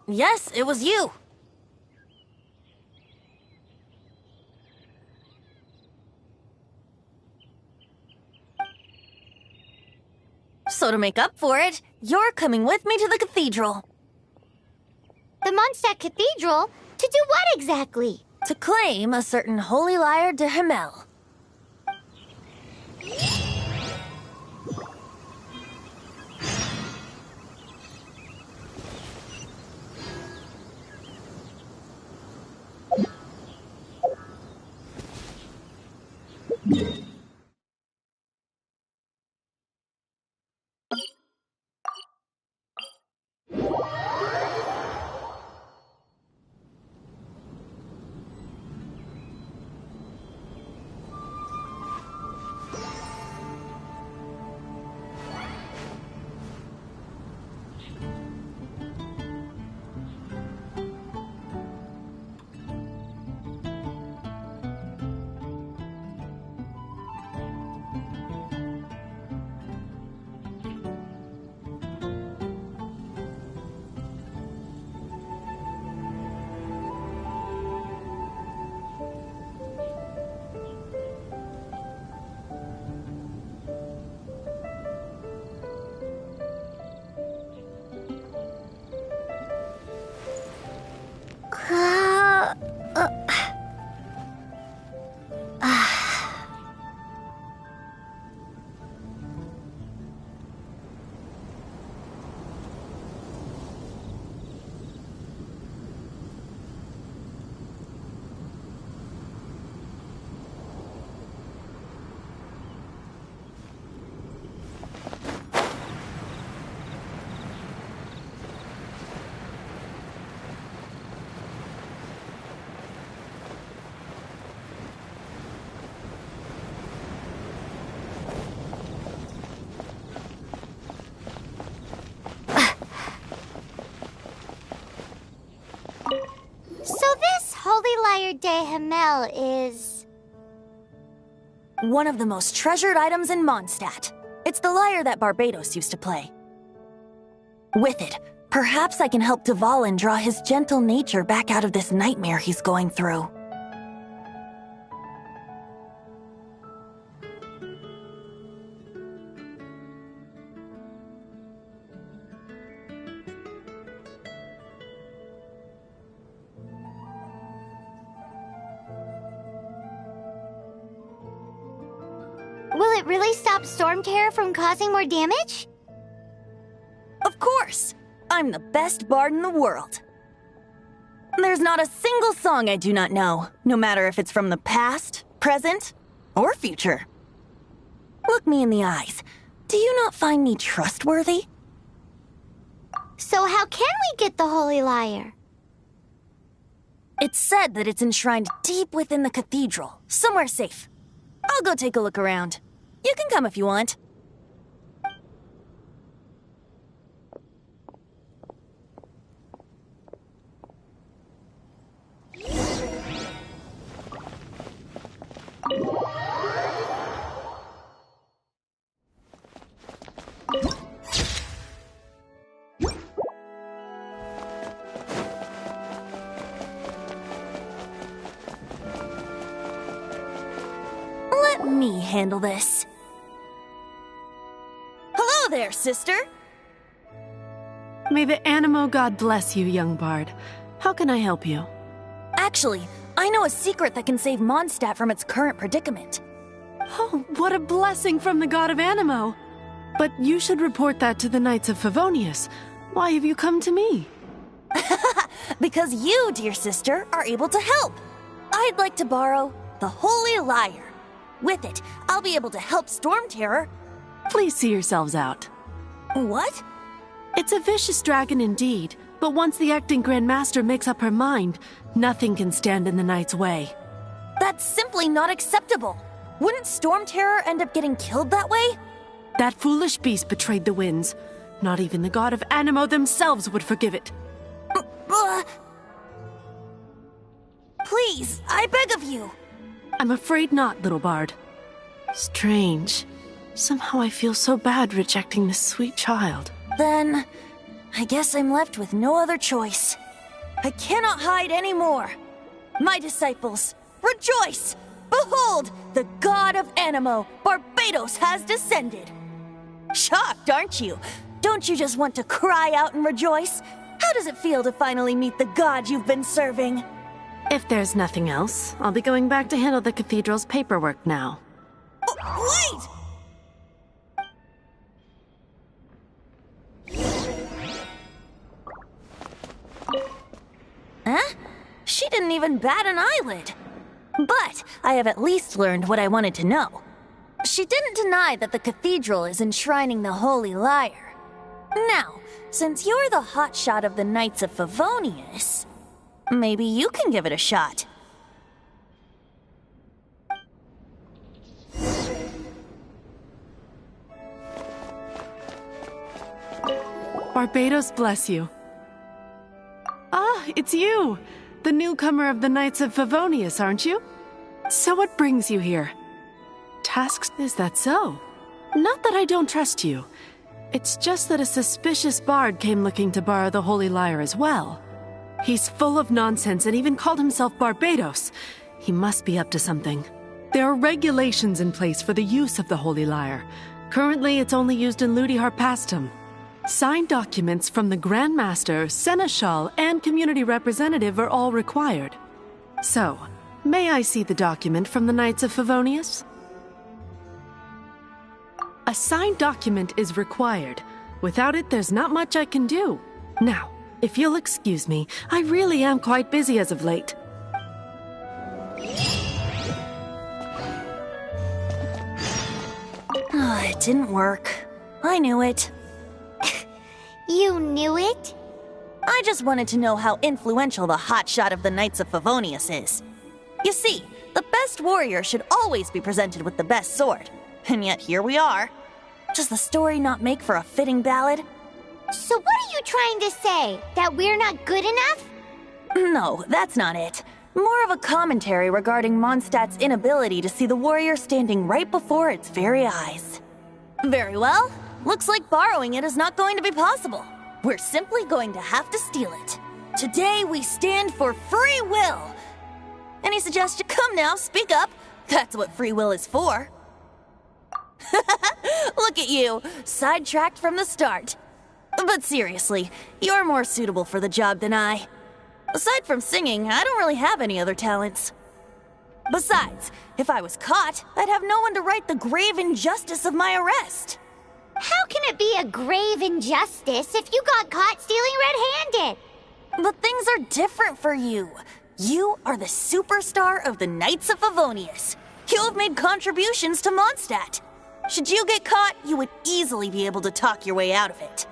Yes, it was you. So to make up for it, you're coming with me to the cathedral. The Mondstadt Cathedral? To do what exactly? To claim a certain holy lyre de Himmel. So this Holy Lyre de Himmel is... one of the most treasured items in Mondstadt. It's the lyre that Barbados used to play. With it, perhaps I can help Dvalin draw his gentle nature back out of this nightmare he's going through. Will it really stop Storm Terror from causing more damage? Of course! I'm the best bard in the world. There's not a single song I do not know, no matter if it's from the past, present, or future. Look me in the eyes. Do you not find me trustworthy? So how can we get the Holy Lyre? It's said that it's enshrined deep within the cathedral, somewhere safe. I'll go take a look around. You can come if you want. Let me handle this. Hello there, sister! May the Animo God bless you, young bard. How can I help you? Actually, I know a secret that can save Mondstadt from its current predicament. Oh, what a blessing from the God of Animo! But you should report that to the Knights of Favonius. Why have you come to me? Because you, dear sister, are able to help. I'd like to borrow the Holy Lyre. With it, I'll be able to help Storm Terror. Please see yourselves out. What? It's a vicious dragon indeed, but once the acting Grand Master makes up her mind, nothing can stand in the Knight's way. That's simply not acceptable. Wouldn't Storm Terror end up getting killed that way? That foolish beast betrayed the winds. Not even the God of Animo themselves would forgive it. Please, I beg of you. I'm afraid not, little bard. Strange. Somehow I feel so bad rejecting this sweet child. Then, I guess I'm left with no other choice. I cannot hide anymore. My disciples, rejoice! Behold, the god of Anemo, Barbados, has descended. Shocked, aren't you? Don't you just want to cry out and rejoice? How does it feel to finally meet the god you've been serving? If there's nothing else, I'll be going back to handle the cathedral's paperwork now. Oh, wait! Huh? She didn't even bat an eyelid. But I have at least learned what I wanted to know. She didn't deny that the cathedral is enshrining the Holy Lyre. Now, since you're the hotshot of the Knights of Favonius, maybe you can give it a shot. Barbados bless you. Ah, it's you! The newcomer of the Knights of Favonius, aren't you? So what brings you here? Tasks, is that so? Not that I don't trust you. It's just that a suspicious bard came looking to borrow the Holy Lyre as well. He's full of nonsense and even called himself Barbados. He must be up to something. There are regulations in place for the use of the Holy Lyre. Currently, it's only used in Ludi Harpastum. Signed documents from the Grand Master, Seneschal, and Community Representative are all required. So, may I see the document from the Knights of Favonius? A signed document is required. Without it, there's not much I can do. Now, if you'll excuse me, I really am quite busy as of late. It didn't work. I knew it. You knew it? I just wanted to know how influential the hotshot of the Knights of Favonius is. You see, the best warrior should always be presented with the best sword. And yet here we are. Does the story not make for a fitting ballad? So what are you trying to say? That we're not good enough? No, that's not it. More of a commentary regarding Mondstadt's inability to see the warrior standing right before its very eyes. Very well. Looks like borrowing it is not going to be possible. We're simply going to have to steal it. Today we stand for free will. Any suggestion? Come now, speak up. That's what free will is for. Look at you, sidetracked from the start. But seriously, you're more suitable for the job than I. Aside from singing, I don't really have any other talents. Besides, if I was caught, I'd have no one to right the grave injustice of my arrest. How can it be a grave injustice if you got caught stealing red-handed? But things are different for you. You are the superstar of the Knights of Favonius. You have made contributions to Mondstadt. Should you get caught, you would easily be able to talk your way out of it.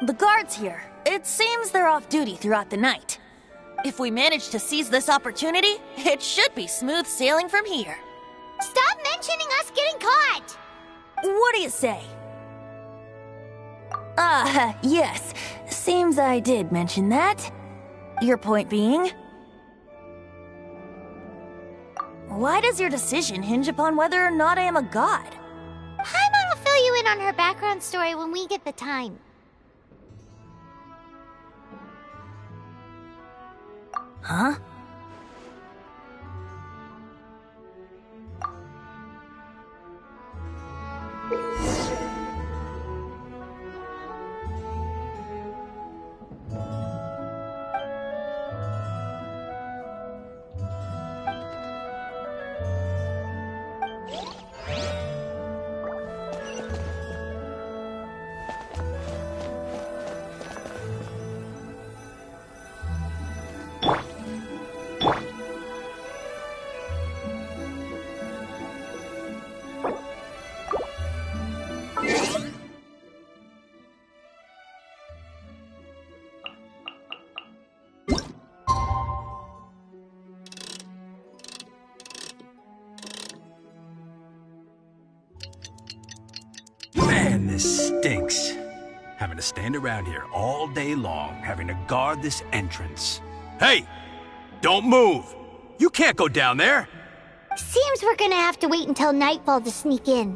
The guards here, it seems they're off duty throughout the night. If we manage to seize this opportunity, it should be smooth sailing from here. Stop mentioning us getting caught! What do you say? Yes. Seems I did mention that. Your point being? Why does your decision hinge upon whether or not I am a god? Paimon will fill you in on her background story when we get the time. Huh? Man, this stinks. Having to stand around here all day long, having to guard this entrance. Hey! Don't move! You can't go down there! Seems we're gonna have to wait until nightfall to sneak in.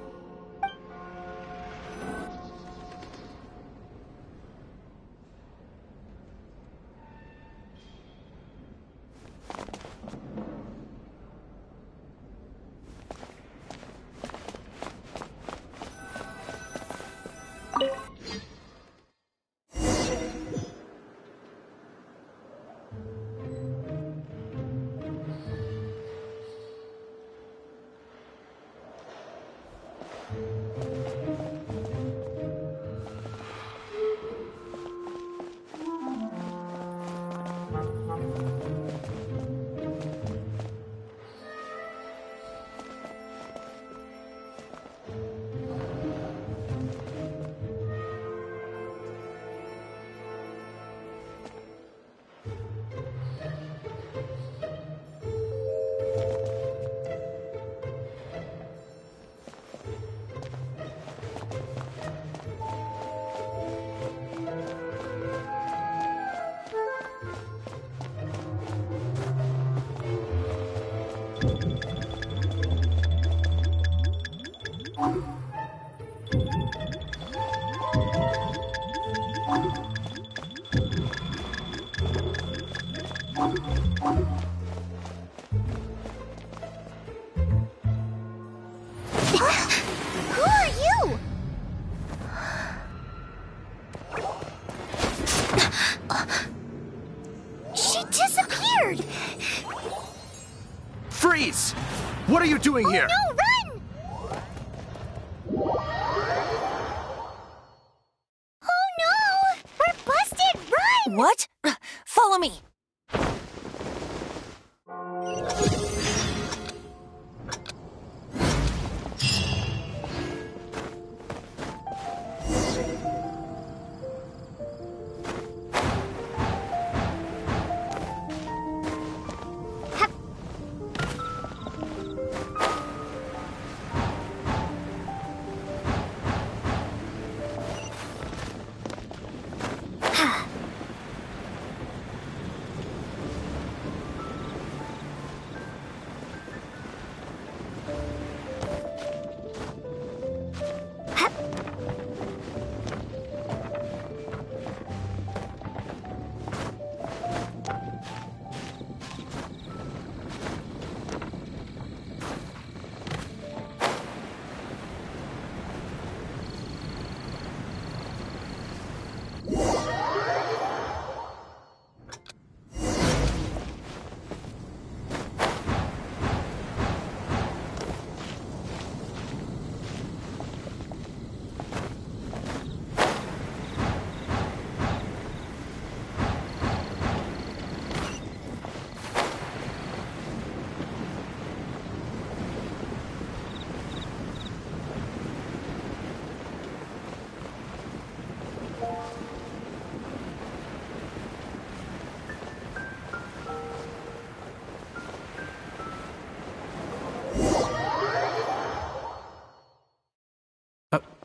Who are you? She disappeared! Freeze! What are you doing here? No, run! Oh no! We're busted! Run! What? Follow me.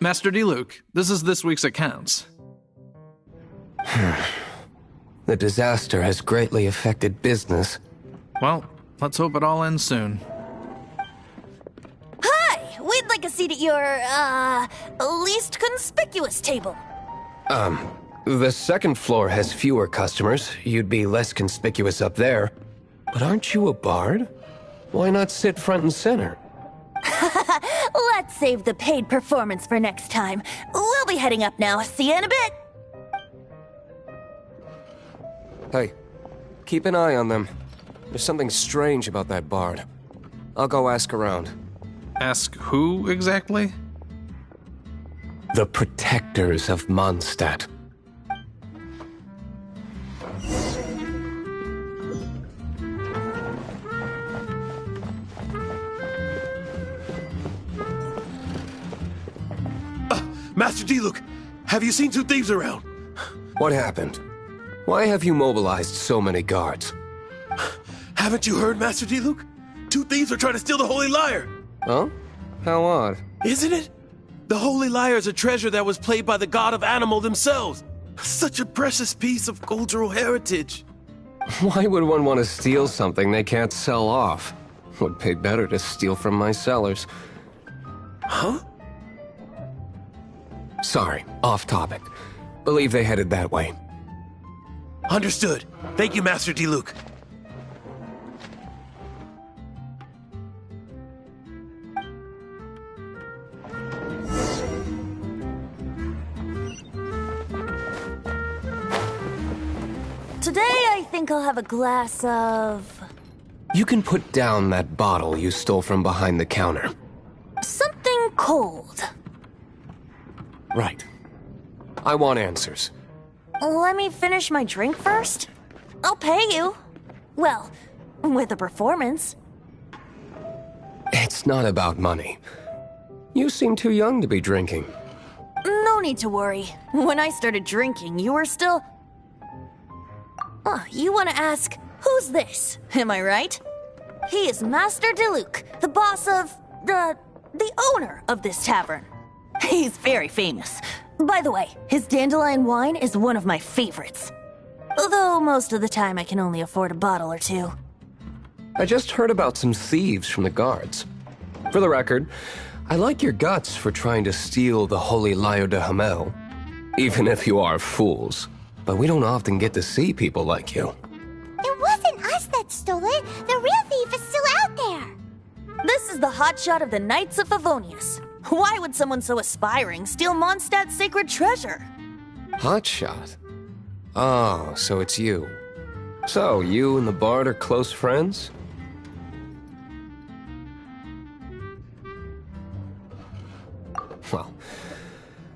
Master D-Luke, this is this week's accounts. The disaster has greatly affected business. Well, let's hope it all ends soon. Hi! We'd like a seat at your, least conspicuous table. The second floor has fewer customers. You'd be less conspicuous up there. But aren't you a bard? Why not sit front and center? Let's save the paid performance for next time. We'll be heading up now. See you in a bit. Hey, keep an eye on them. There's something strange about that bard. I'll go ask around. Ask who exactly? The protectors of Mondstadt. Master D-Luke, have you seen two thieves around? What happened? Why have you mobilized so many guards? Haven't you heard, Master D-Luke? Two thieves are trying to steal the Holy Lyre. Huh? How odd. Isn't it? The Holy Lyre is a treasure that was played by the god of animal themselves. Such a precious piece of cultural heritage. Why would one want to steal something they can't sell off? Would pay better to steal from my sellers. Huh? Sorry, off topic. Believe they headed that way. Understood. Thank you, Master D-Luke. Today, I think I'll have a glass of... You can put down that bottle you stole from behind the counter. something cold. Right. I want answers. Let me finish my drink first. I'll pay you. Well, with a performance. It's not about money. You seem too young to be drinking. No need to worry. When I started drinking, you were still... Oh, you want to ask, who's this? Am I right? He is Master D-Luke, the boss of... the owner of this tavern. He's very famous. By the way, his dandelion wine is one of my favorites. Although most of the time I can only afford a bottle or two. I just heard about some thieves from the guards. For the record, I like your guts for trying to steal the Holy Lyre de Hamel. Even if you are fools. But we don't often get to see people like you. It wasn't hotshot of the Knights of Favonius. Why would someone so aspiring steal Mondstadt's sacred treasure? Hotshot? Oh, so it's you. So, you and the Bard are close friends? Well,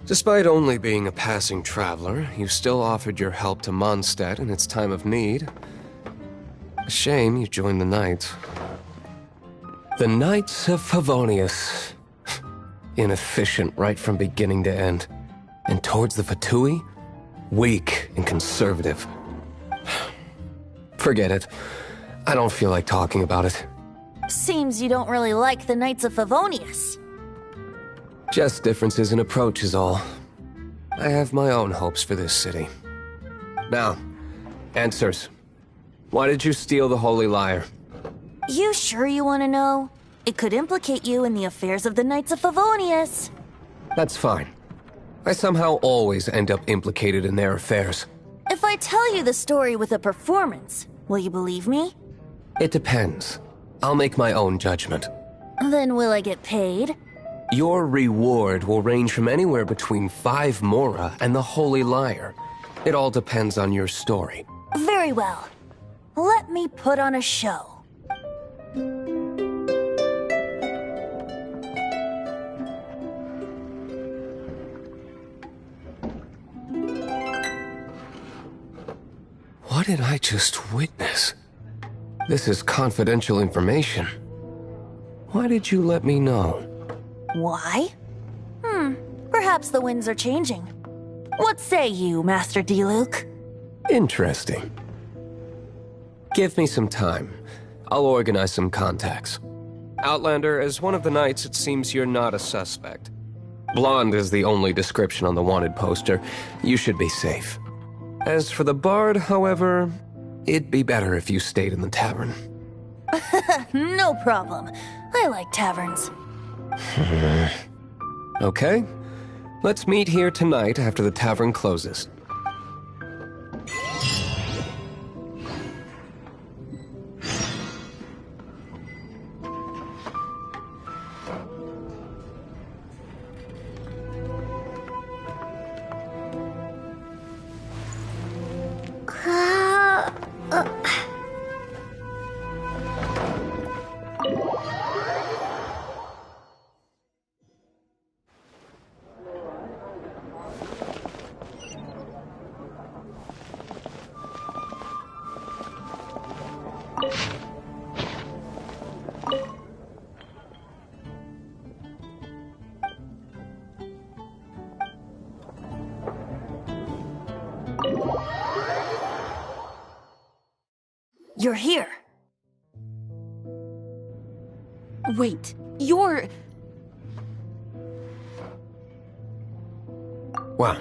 despite only being a passing traveler, you still offered your help to Mondstadt in its time of need. A shame you joined the Knights. The Knights of Favonius. Inefficient right from beginning to end. And towards the Fatui, weak and conservative. Forget it. I don't feel like talking about it. Seems you don't really like the Knights of Favonius. Just differences in approach is all. I have my own hopes for this city. Now, answers. Why did you steal the Holy Lyre? You sure you want to know? It could implicate you in the affairs of the Knights of Favonius. That's fine. I somehow always end up implicated in their affairs. If I tell you the story with a performance, will you believe me? It depends. I'll make my own judgment. Then will I get paid? Your reward will range from anywhere between 5 Mora and the Holy Lyre. It all depends on your story. Very well. Let me put on a show. What did I just witness? This is confidential information. Why did you let me know? Why? Perhaps the winds are changing. What say you, Master Diluc? Interesting. Give me some time. I'll organize some contacts. Outlander, as one of the Knights, it seems you're not a suspect. Blonde is the only description on the wanted poster. You should be safe. As for the Bard, however, it'd be better if you stayed in the tavern. No problem. I like taverns. Okay. Let's meet here tonight after the tavern closes. You're here. Wait, you're... Well,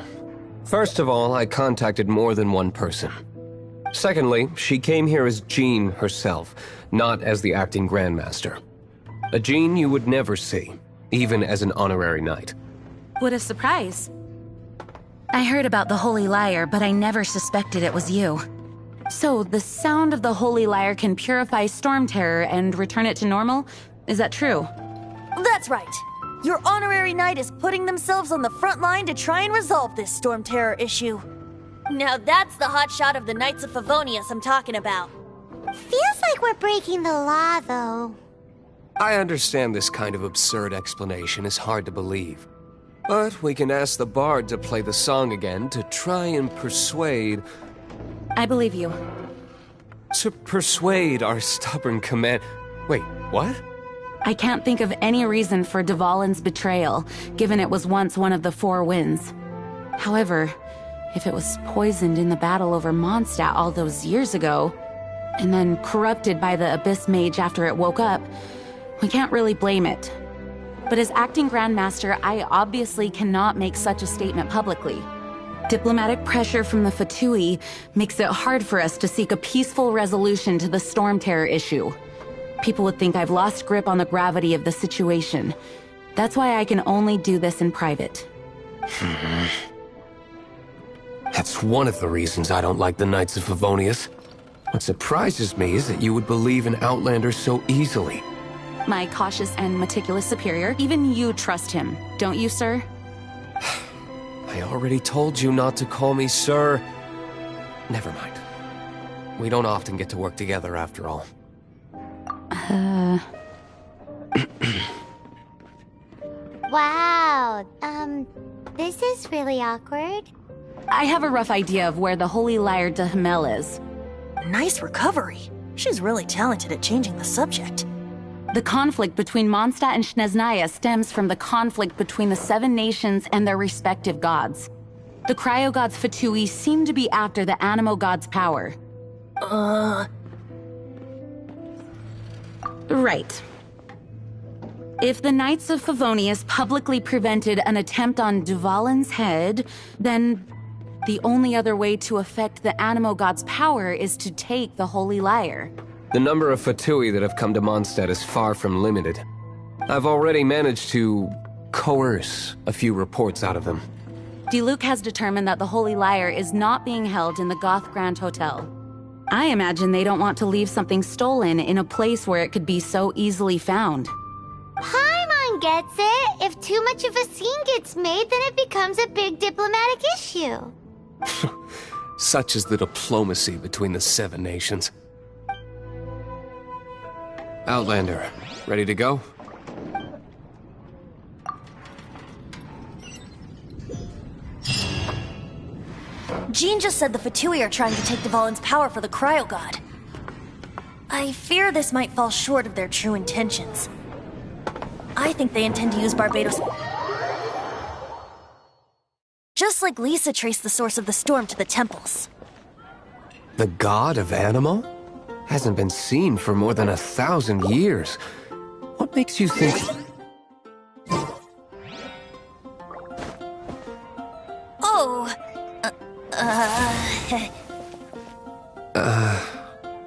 first of all, I contacted more than one person. Secondly, she came here as Jean herself, not as the acting Grandmaster. A Jean you would never see, even as an honorary knight. What a surprise. I heard about the Holy Lyre, but I never suspected it was you. So, the sound of the Holy Lyre can purify Storm Terror and return it to normal? Is that true? That's right. Your honorary knight is putting themselves on the front line to try and resolve this Storm Terror issue. Now that's the hotshot of the Knights of Favonius I'm talking about. Feels like we're breaking the law, though. I understand this kind of absurd explanation is hard to believe. But we can ask the Bard to play the song again to try and persuade... I believe you. To persuade our stubborn command... Wait, what? I can't think of any reason for Dvalin's betrayal, given it was once one of the Four Winds. However, if it was poisoned in the battle over Mondstadt all those years ago, and then corrupted by the Abyss Mage after it woke up, we can't really blame it. But as acting Grandmaster, I obviously cannot make such a statement publicly. Diplomatic pressure from the Fatui makes it hard for us to seek a peaceful resolution to the Storm Terror issue. People would think I've lost grip on the gravity of the situation. That's why I can only do this in private. That's one of the reasons I don't like the Knights of Favonius. What surprises me is that you would believe in Outlander so easily. my cautious and meticulous superior. Even you trust him, don't you, sir? I already told you not to call me sir. Never mind. We don't often get to work together after all. Wow, this is really awkward. I have a rough idea of where the Holy Lyre de Himmel is. Nice recovery. She's really talented at changing the subject. The conflict between Mondstadt and Snezhnaya stems from the conflict between the 7 nations and their respective gods. The cryo-gods Fatui seem to be after the Animo god's power. Right. If the Knights of Favonius publicly prevented an attempt on Duvalin's head, then the only other way to affect the Animo god's power is to take the Holy Lyre. The number of Fatui that have come to Mondstadt is far from limited. I've already managed to coerce a few reports out of them. Diluc has determined that the Holy Lyre is not being held in the Goth Grand Hotel. I imagine they don't want to leave something stolen in a place where it could be so easily found. Paimon gets it. If too much of a scene gets made, then it becomes a big diplomatic issue. Such is the diplomacy between the 7 nations. Outlander, ready to go? Jean just said the Fatui are trying to take Duvalin's power for the Cryo God. I fear this might fall short of their true intentions. I think they intend to use Barbados... just like Lisa traced the source of the storm to the temples. The god of Animo? Hasn't been seen for more than 1,000 years. What makes you think... Oh...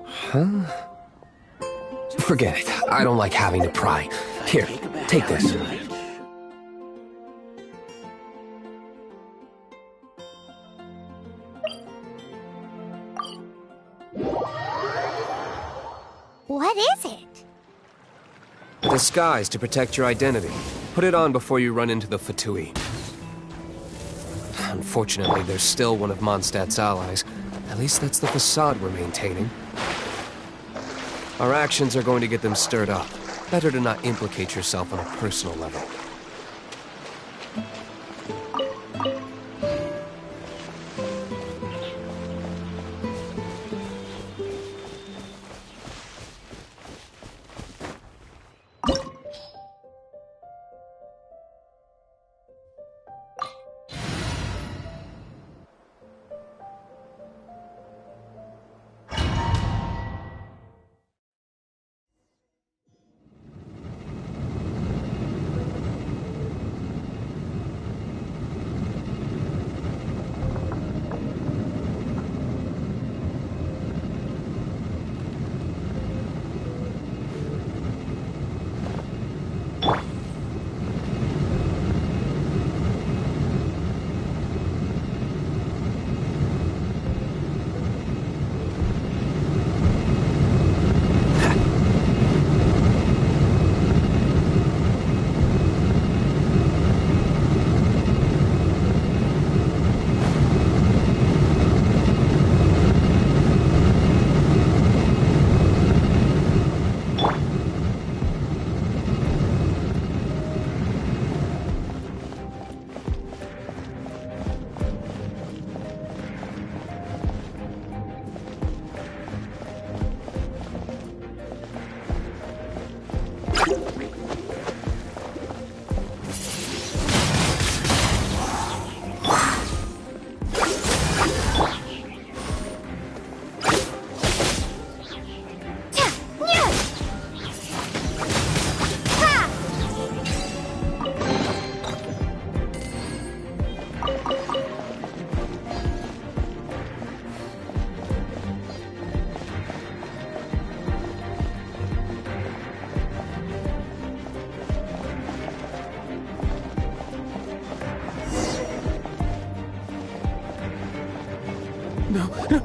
Huh? Forget it. I don't like having to pry. Here, take this. What is it? A disguise to protect your identity. Put it on before you run into the Fatui. Unfortunately, there's still one of Mondstadt's allies. At least that's the facade we're maintaining. Our actions are going to get them stirred up. Better to not implicate yourself on a personal level.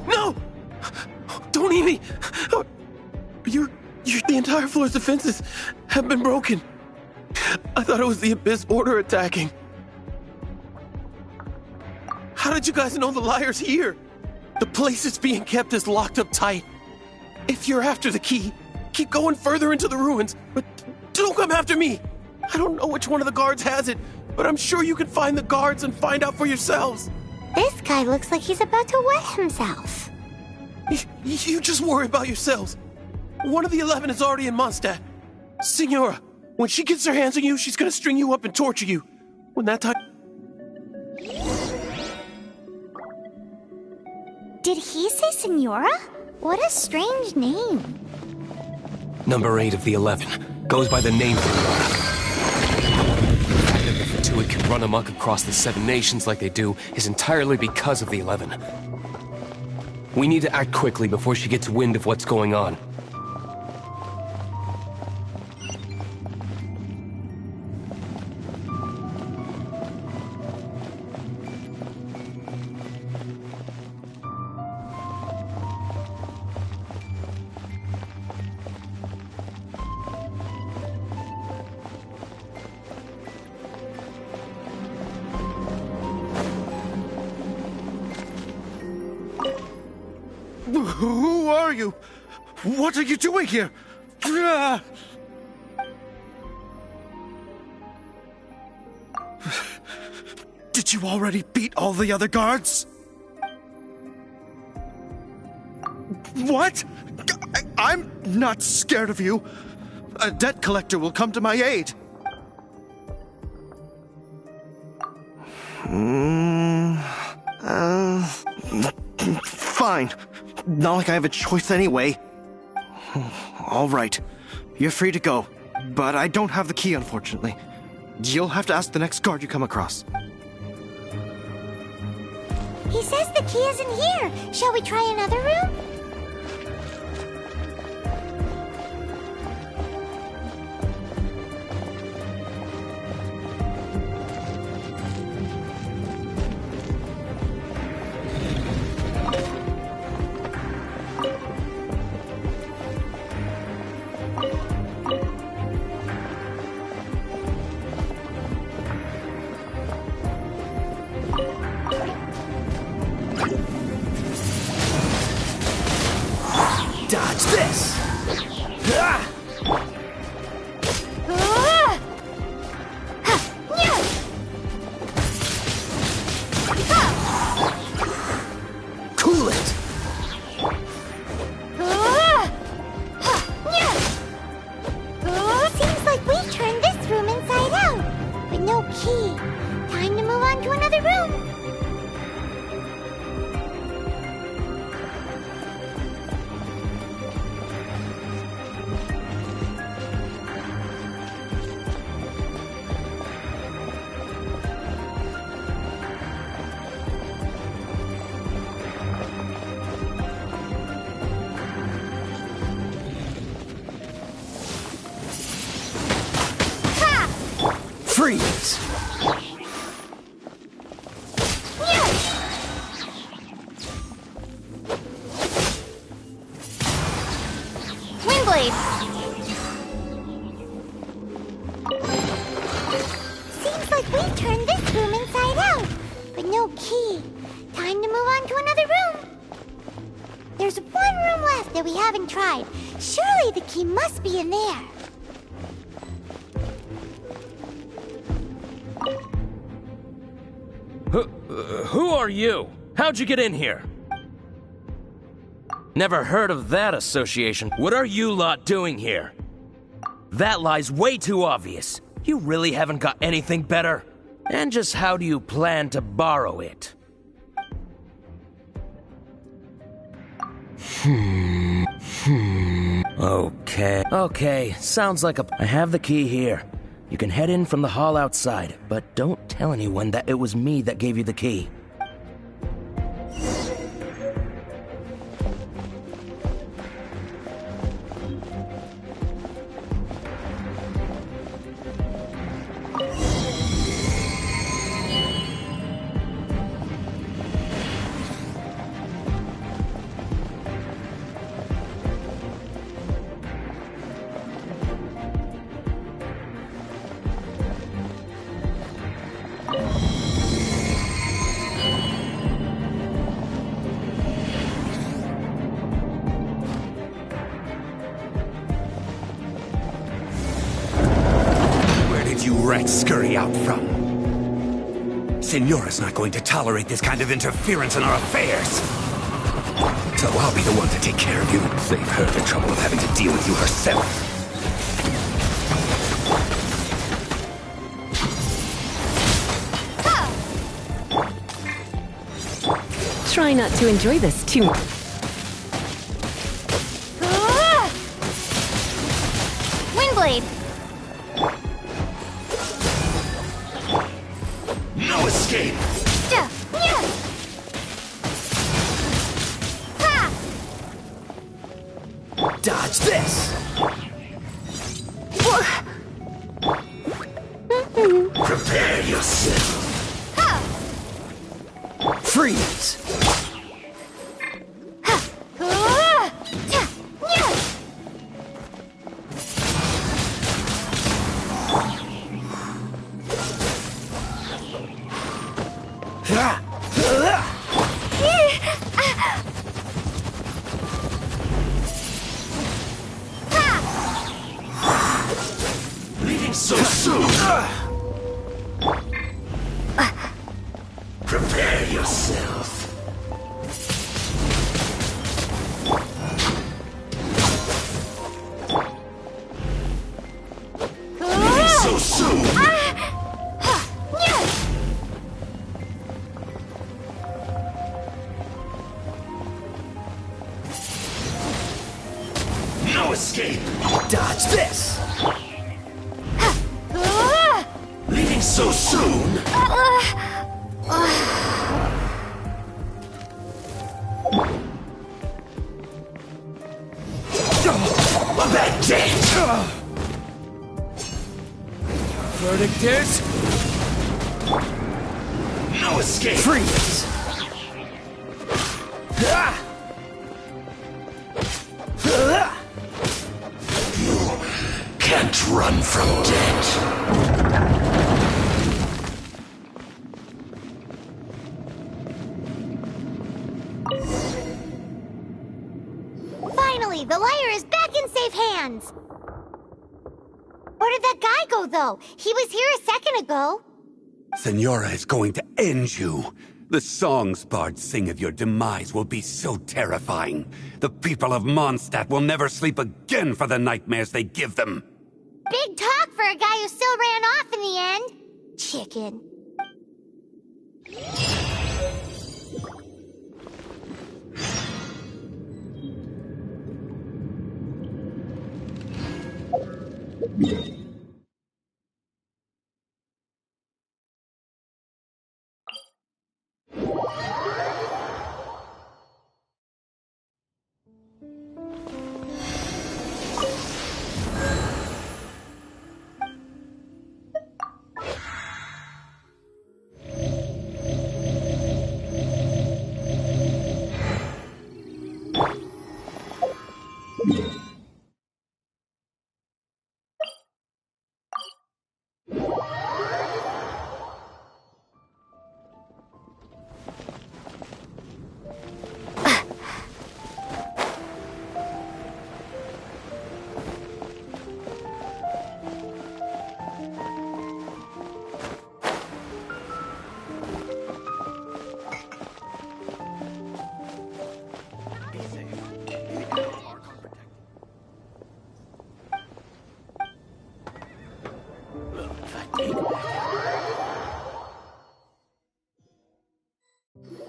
No! Don't eat me! You're the entire floor's defenses. have been broken. I thought it was the Abyss Order attacking. How did you guys know the liar's here? The place it's being kept is locked up tight. If you're after the key, keep going further into the ruins, but don't come after me. I don't know which one of the guards has it, but I'm sure you can find the guards and find out for yourselves. This guy looks like he's about to wet himself. You just worry about yourselves. One of the 11 is already in Mondstadt. Signora, when she gets her hands on you, she's gonna string you up and torture you. When that time... Did he say Senora? What a strange name. Number 8 of the 11 goes by the name Senora. The fact that the Fatuid can run amok across the 7 nations like they do is entirely because of the 11. We need to act quickly before she gets wind of what's going on. Who are you? What are you doing here? Did you already beat all the other guards? What? I'm not scared of you. A debt collector will come to my aid. Fine. Not like I have a choice anyway. All right. You're free to go. But I don't have the key, unfortunately. You'll have to ask the next guard you come across. He says the key isn't here. Shall we try another room? Dodge this! Cool it! Seems like we turned this room inside out, but no key. Time to move on to another room. Freeze! Windblade! Seems like we turned this room inside out, but no key. Time to move on to another room. There's one room left that we haven't tried. Surely the key must be in there. Who are you? How'd you get in here? Never heard of that association. What are you lot doing here? That lie's way too obvious. You really haven't got anything better? And just how do you plan to borrow it? Okay, sounds like I have the key here. You can head in from the hall outside, but don't tell anyone that it was me that gave you the key. rats scurry out from. Senora's not going to tolerate this kind of interference in our affairs. So I'll be the one to take care of you, save her the trouble of having to deal with you herself. Try not to enjoy this too much. Windblade! No escape! Dodge this! Prepare yourself! Freeze! Leaving so soon! Prepare yourself. Leaving so soon! No escape! Dodge this! Leaving so soon! That's it! Verdict is... no escape! Freeze! You can't run from death. Finally, the lyre is back in safe hands! Where did that guy go, though? He was here a second ago. Senora is going to end you. The songs bards sing of your demise will be so terrifying. The people of Mondstadt will never sleep again for the nightmares they give them. Big talk for a guy who still ran off in the end. Chicken.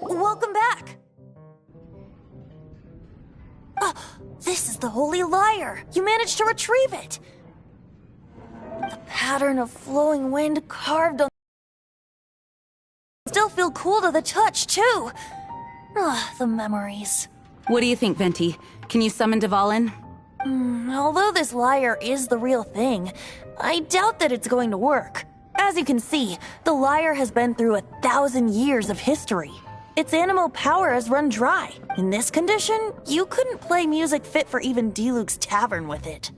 Welcome back! Oh, this is the Holy Lyre! You managed to retrieve it! The pattern of flowing wind carved on... Still feel cool to the touch, too! Ah, the memories. What do you think, Venti? Can you summon Dvalin? Although this lyre is the real thing, I doubt that it's going to work. As you can see, the lyre has been through 1,000 years of history. Its animal power has run dry. In this condition, you couldn't play music fit for even Diluc's tavern with it.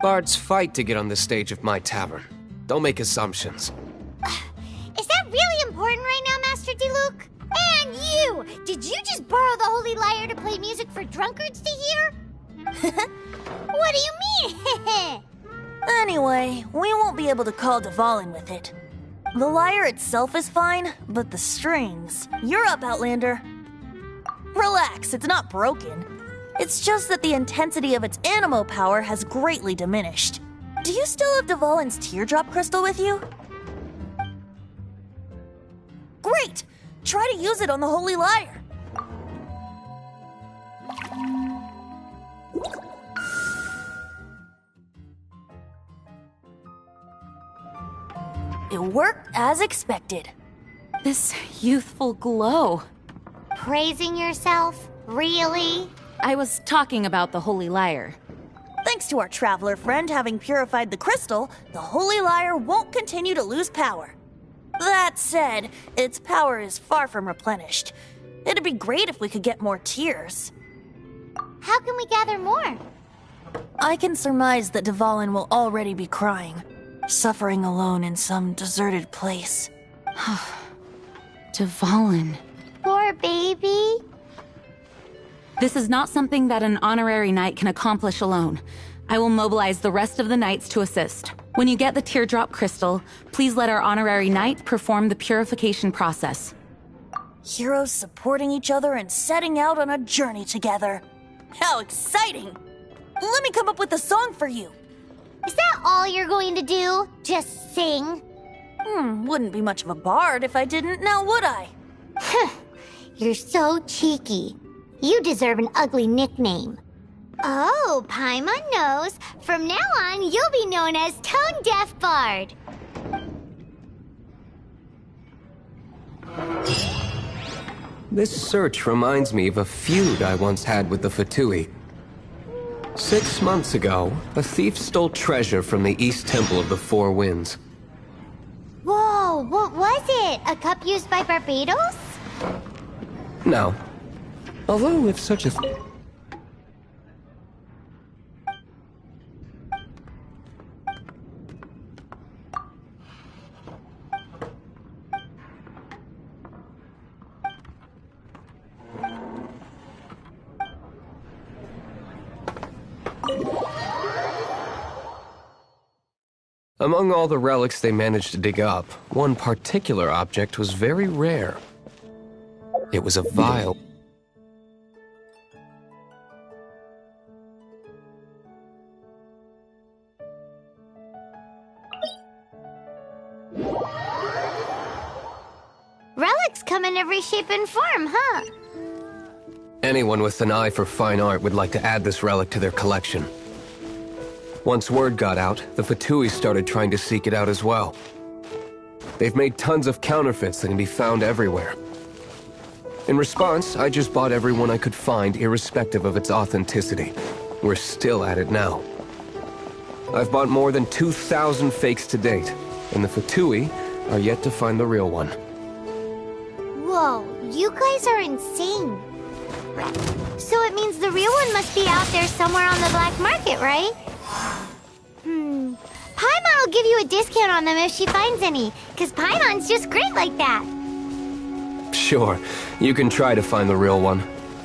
Bards fight to get on the stage of my tavern. Don't make assumptions. Is that really important right now, Master Diluc? And you! Did you just borrow the Holy Lyre to play music for drunkards to hear? What do you mean? Anyway, we won't be able to call Dvalin with it. The lyre itself is fine, but the strings... You're up, Outlander. Relax, it's not broken. It's just that the intensity of its animo power has greatly diminished. Do you still have Dvalin's teardrop crystal with you? Great! Try to use it on the Holy Lyre. It worked as expected. This youthful glow. Praising yourself? Really? I was talking about the Holy Lyre. Thanks to our traveler friend having purified the crystal, the Holy Lyre won't continue to lose power. That said, its power is far from replenished. It'd be great if we could get more tears. How can we gather more? I can surmise that Dvalin will already be crying, suffering alone in some deserted place. Dvalin. Poor baby. This is not something that an honorary knight can accomplish alone. I will mobilize the rest of the knights to assist. When you get the teardrop crystal, please let our honorary knight perform the purification process. Heroes supporting each other and setting out on a journey together. How exciting! Let me come up with a song for you. Is that all you're going to do? Just sing? Wouldn't be much of a bard if I didn't, now would I? You're so cheeky. You deserve an ugly nickname. Oh, Paimon knows. From now on, you'll be known as Tone Deaf Bard. This search reminds me of a feud I once had with the Fatui. 6 months ago, a thief stole treasure from the East Temple of the Four Winds. Whoa, what was it? A cup used by Barbados? No. Although, if such a... Among all the relics they managed to dig up, one particular object was very rare. It was a vial. Relics come in every shape and form, huh? Anyone with an eye for fine art would like to add this relic to their collection. Once word got out, the Fatui started trying to seek it out as well. They've made tons of counterfeits that can be found everywhere. In response, I just bought everyone I could find, irrespective of its authenticity. We're still at it now. I've bought more than 2,000 fakes to date, and the Fatui are yet to find the real one. Whoa, you guys are insane. So it means the real one must be out there somewhere on the black market, right? Paimon will give you a discount on them if she finds any, because Paimon's just great like that. Sure, you can try to find the real one.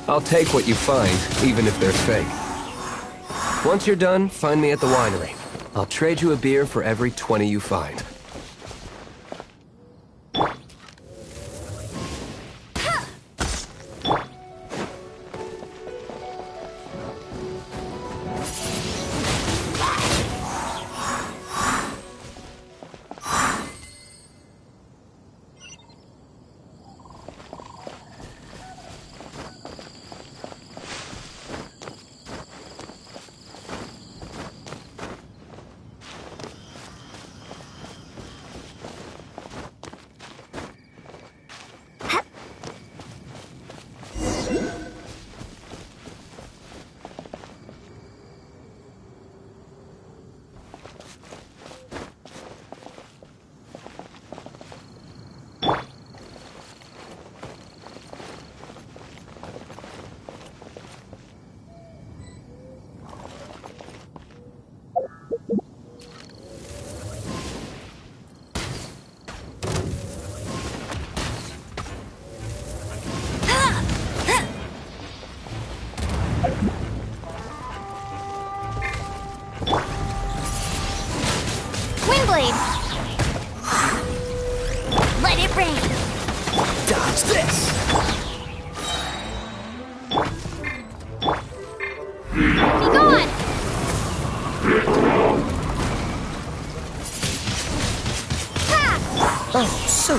I'll take what you find, even if they're fake. Once you're done, find me at the winery. I'll trade you a beer for every 20 you find.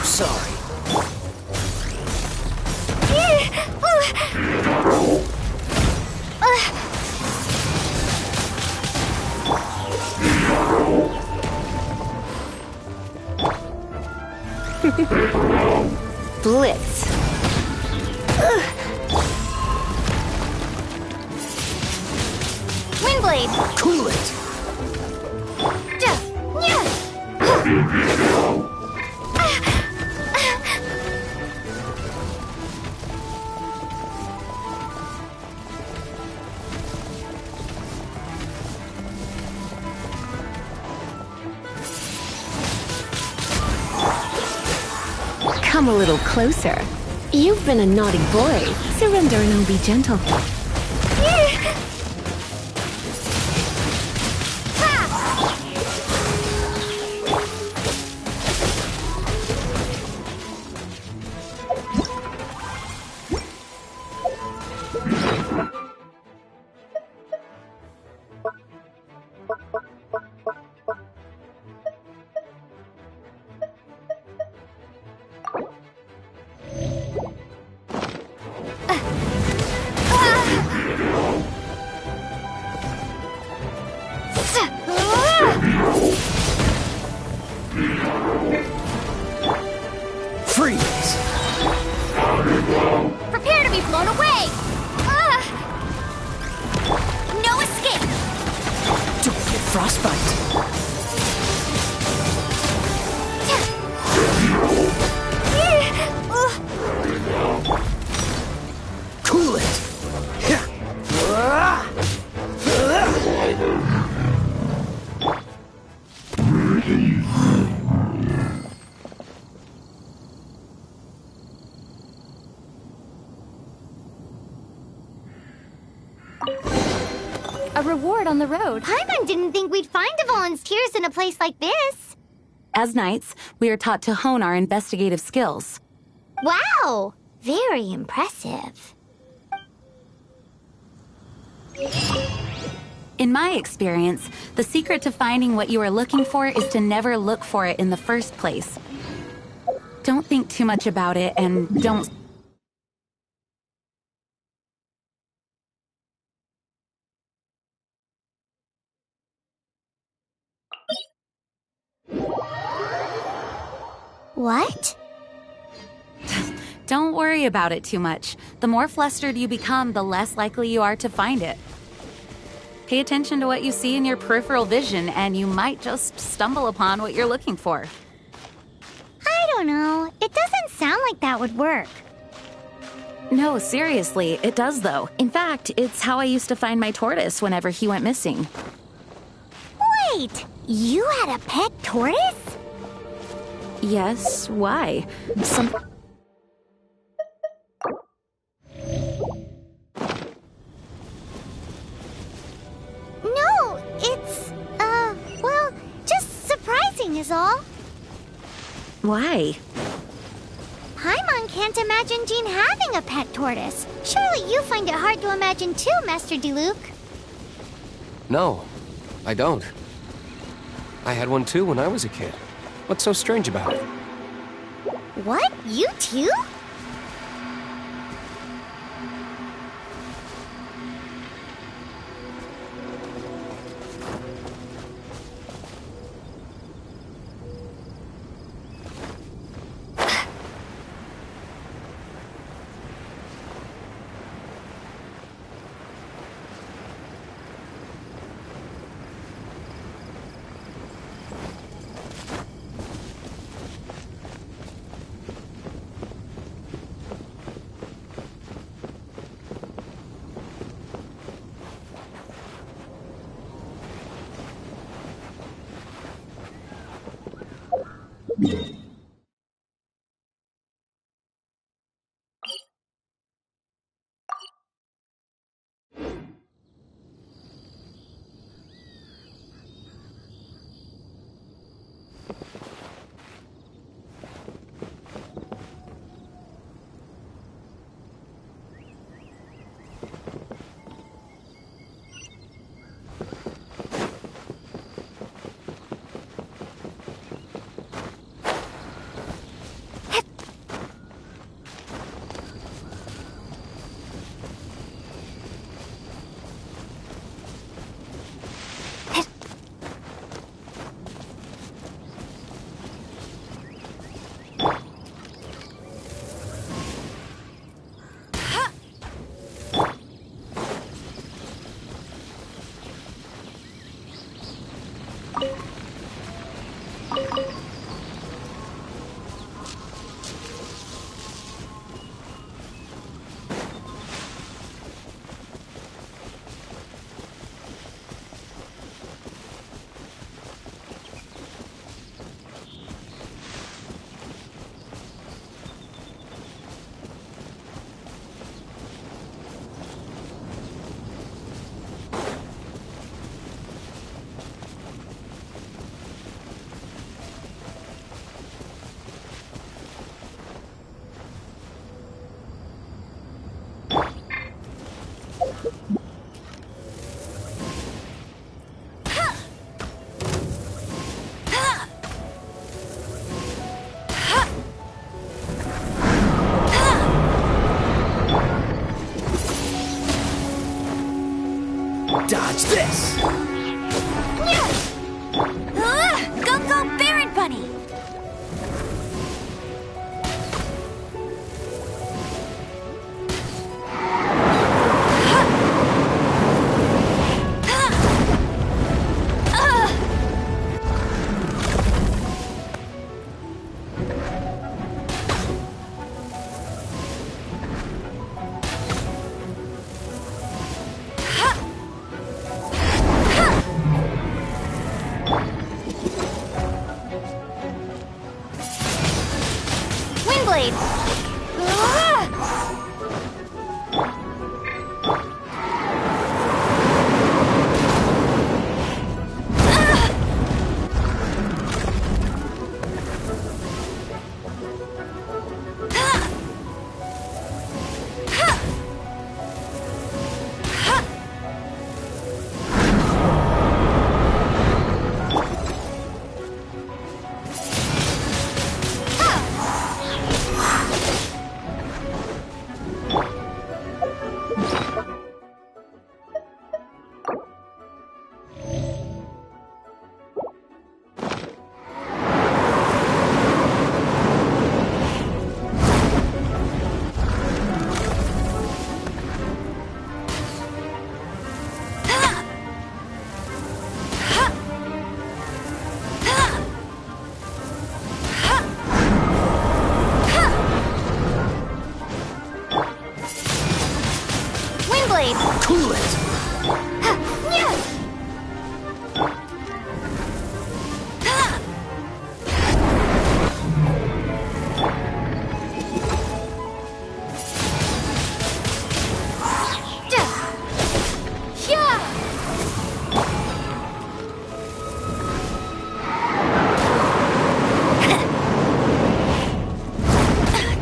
so sorry. Blitz. Windblade! Cool it! Come a little closer. You've been a naughty boy. Surrender and I'll be gentle. Freeze! Prepare to be blown away! No escape! Don't get frostbite! Cool it! A reward on the road. Paimon didn't think we'd find Devalin's tears in a place like this. As knights, we are taught to hone our investigative skills. Wow! Very impressive. In my experience, the secret to finding what you are looking for is to never look for it in the first place. Don't think too much about it and don't... What? Don't worry about it too much. The more flustered you become, the less likely you are to find it. Pay attention to what you see in your peripheral vision, and you might just stumble upon what you're looking for. I don't know. It doesn't sound like that would work. No, seriously, it does though. In fact, it's how I used to find my tortoise whenever he went missing. Wait! You had a pet tortoise? Yes, why? No, it's, well, just surprising is all. Why? Paimon can't imagine Jean having a pet tortoise. Surely you find it hard to imagine too, Master Diluc. No, I don't. I had one too when I was a kid. What's so strange about it? What? You too? Dodge this! Go, go, Baron Bunny! Windblade! Cool it!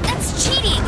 That's cheating!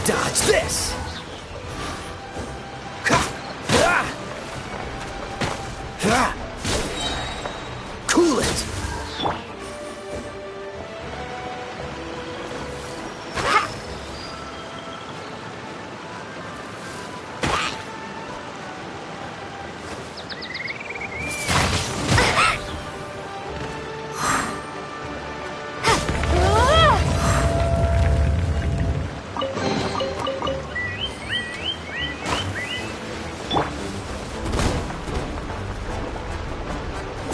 Dodge this! Cool it!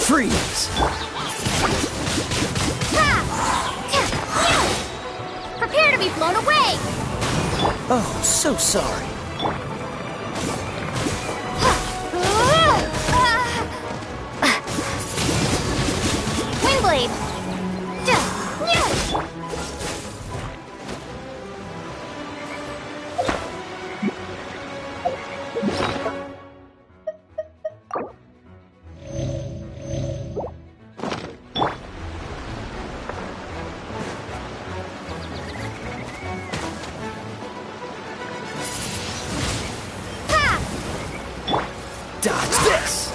Freeze! Prepare to be blown away! Oh, so sorry. Windblade! Dodge this!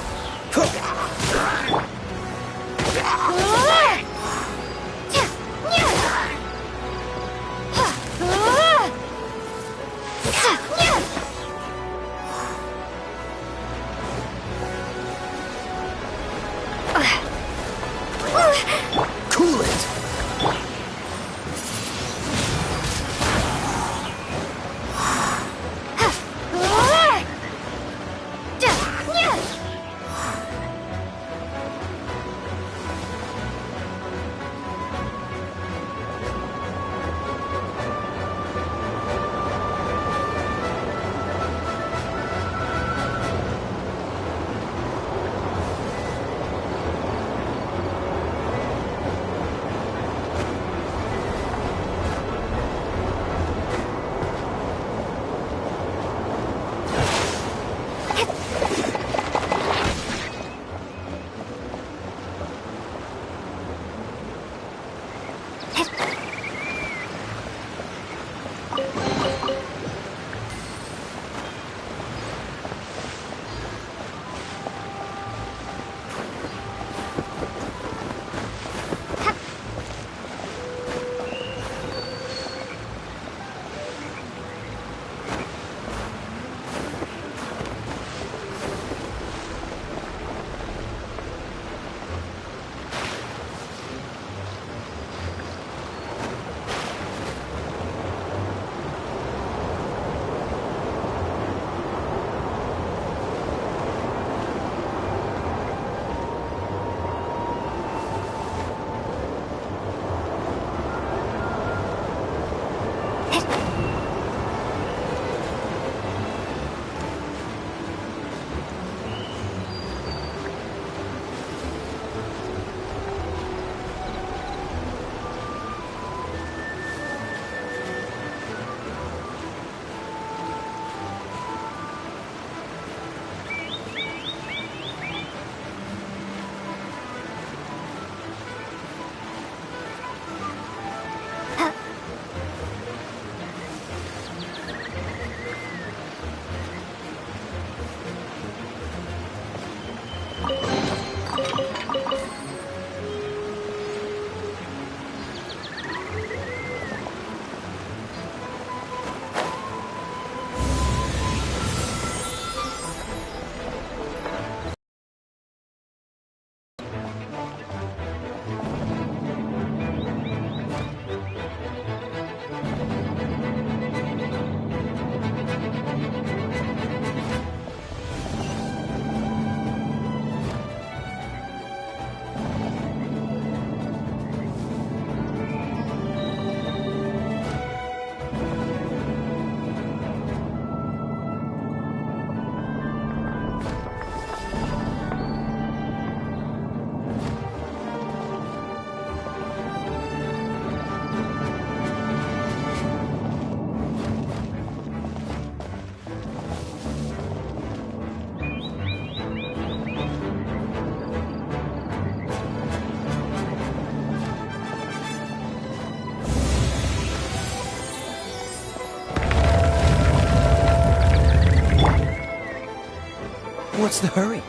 What's the hurry?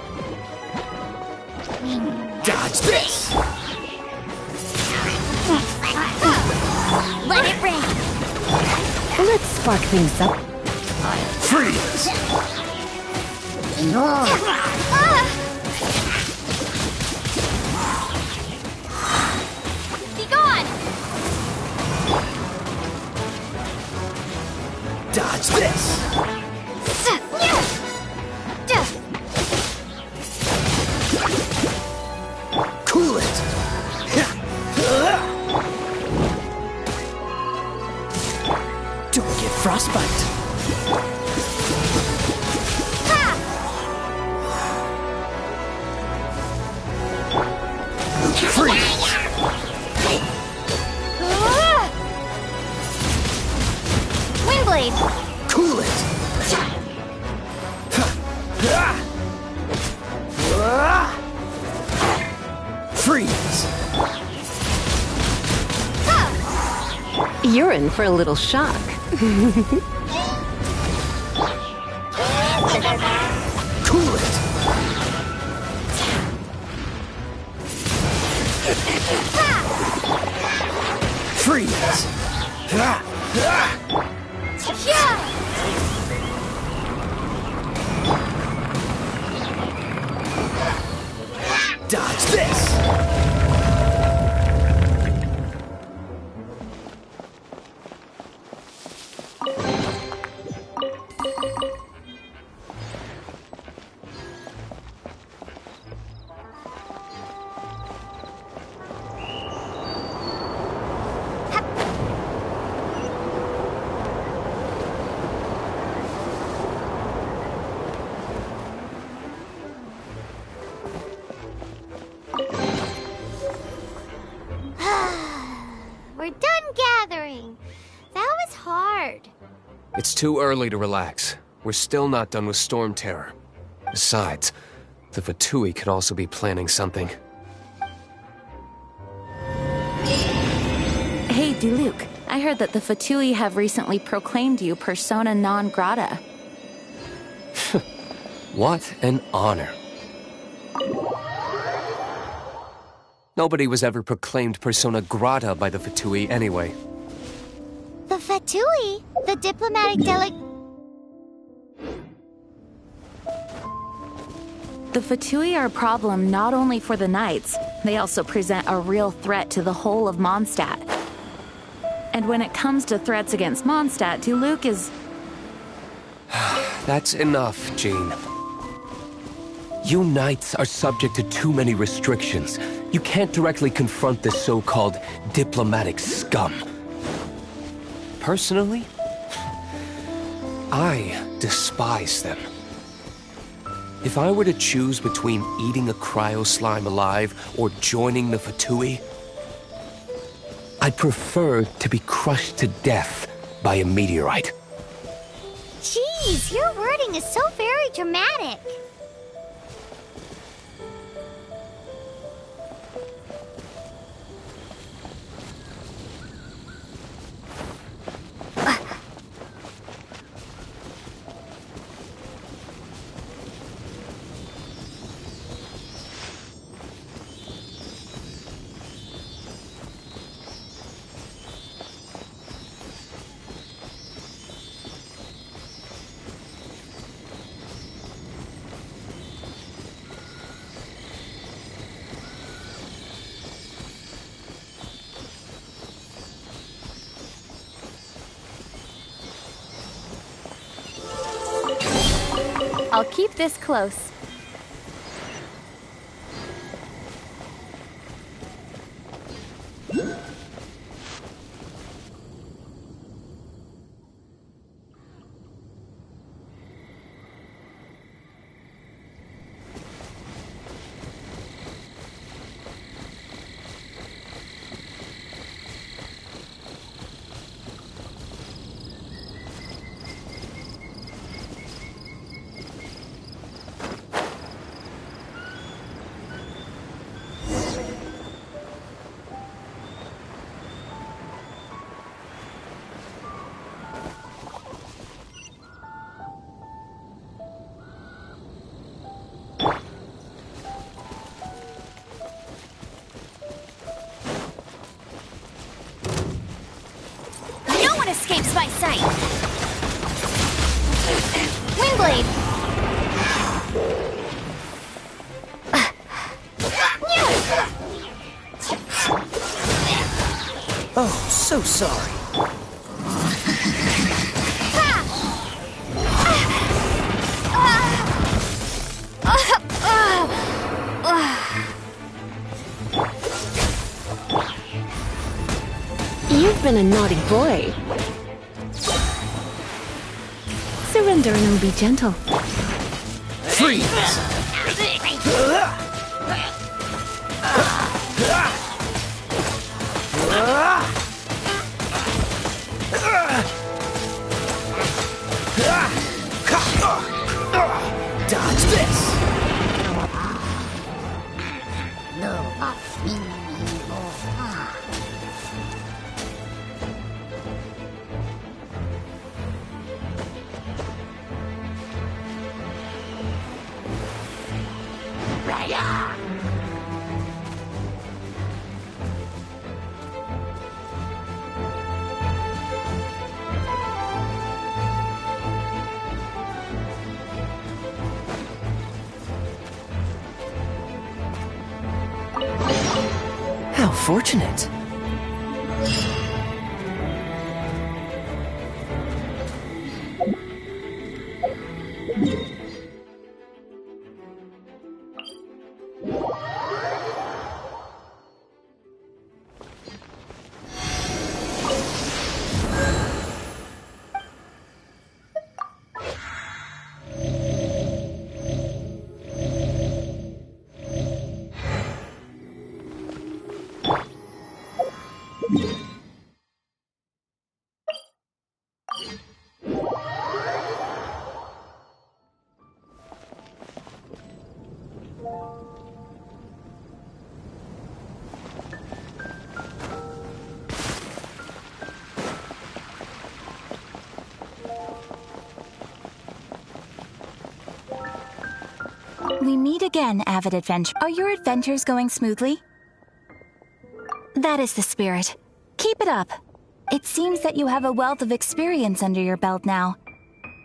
Dodge this! Let it rain! Let's spark things up. Freeze! Be gone! Dodge this! Cool it! Don't get frostbite! Freeze! Windblade! Cool it! Freeze! You're in for a little shock. Cool it! Freeze! Dodge this! We're done gathering. That was hard. It's too early to relax. We're still not done with Storm Terror. Besides, the Fatui could also be planning something. Hey, Diluc, I heard that the Fatui have recently proclaimed you persona non grata. What an honor. Nobody was ever proclaimed persona grata by the Fatui anyway. The Fatui? The diplomatic The Fatui are a problem not only for the Knights, they also present a real threat to the whole of Mondstadt. And when it comes to threats against Mondstadt, Diluc is... That's enough, Jean. You Knights are subject to too many restrictions. You can't directly confront this so-called diplomatic scum. Personally, I despise them. If I were to choose between eating a cryo slime alive or joining the Fatui, I'd prefer to be crushed to death by a meteorite. Jeez, your wording is so very dramatic. I'll keep this close. one escapes my sight! Windblade! Oh, so sorry. You've been a naughty boy. Surrender and I'll be gentle. Freeze! Dodge this! How fortunate. We meet again, avid adventurer. Are your adventures going smoothly? That is the spirit. Keep it up. It seems that you have a wealth of experience under your belt now.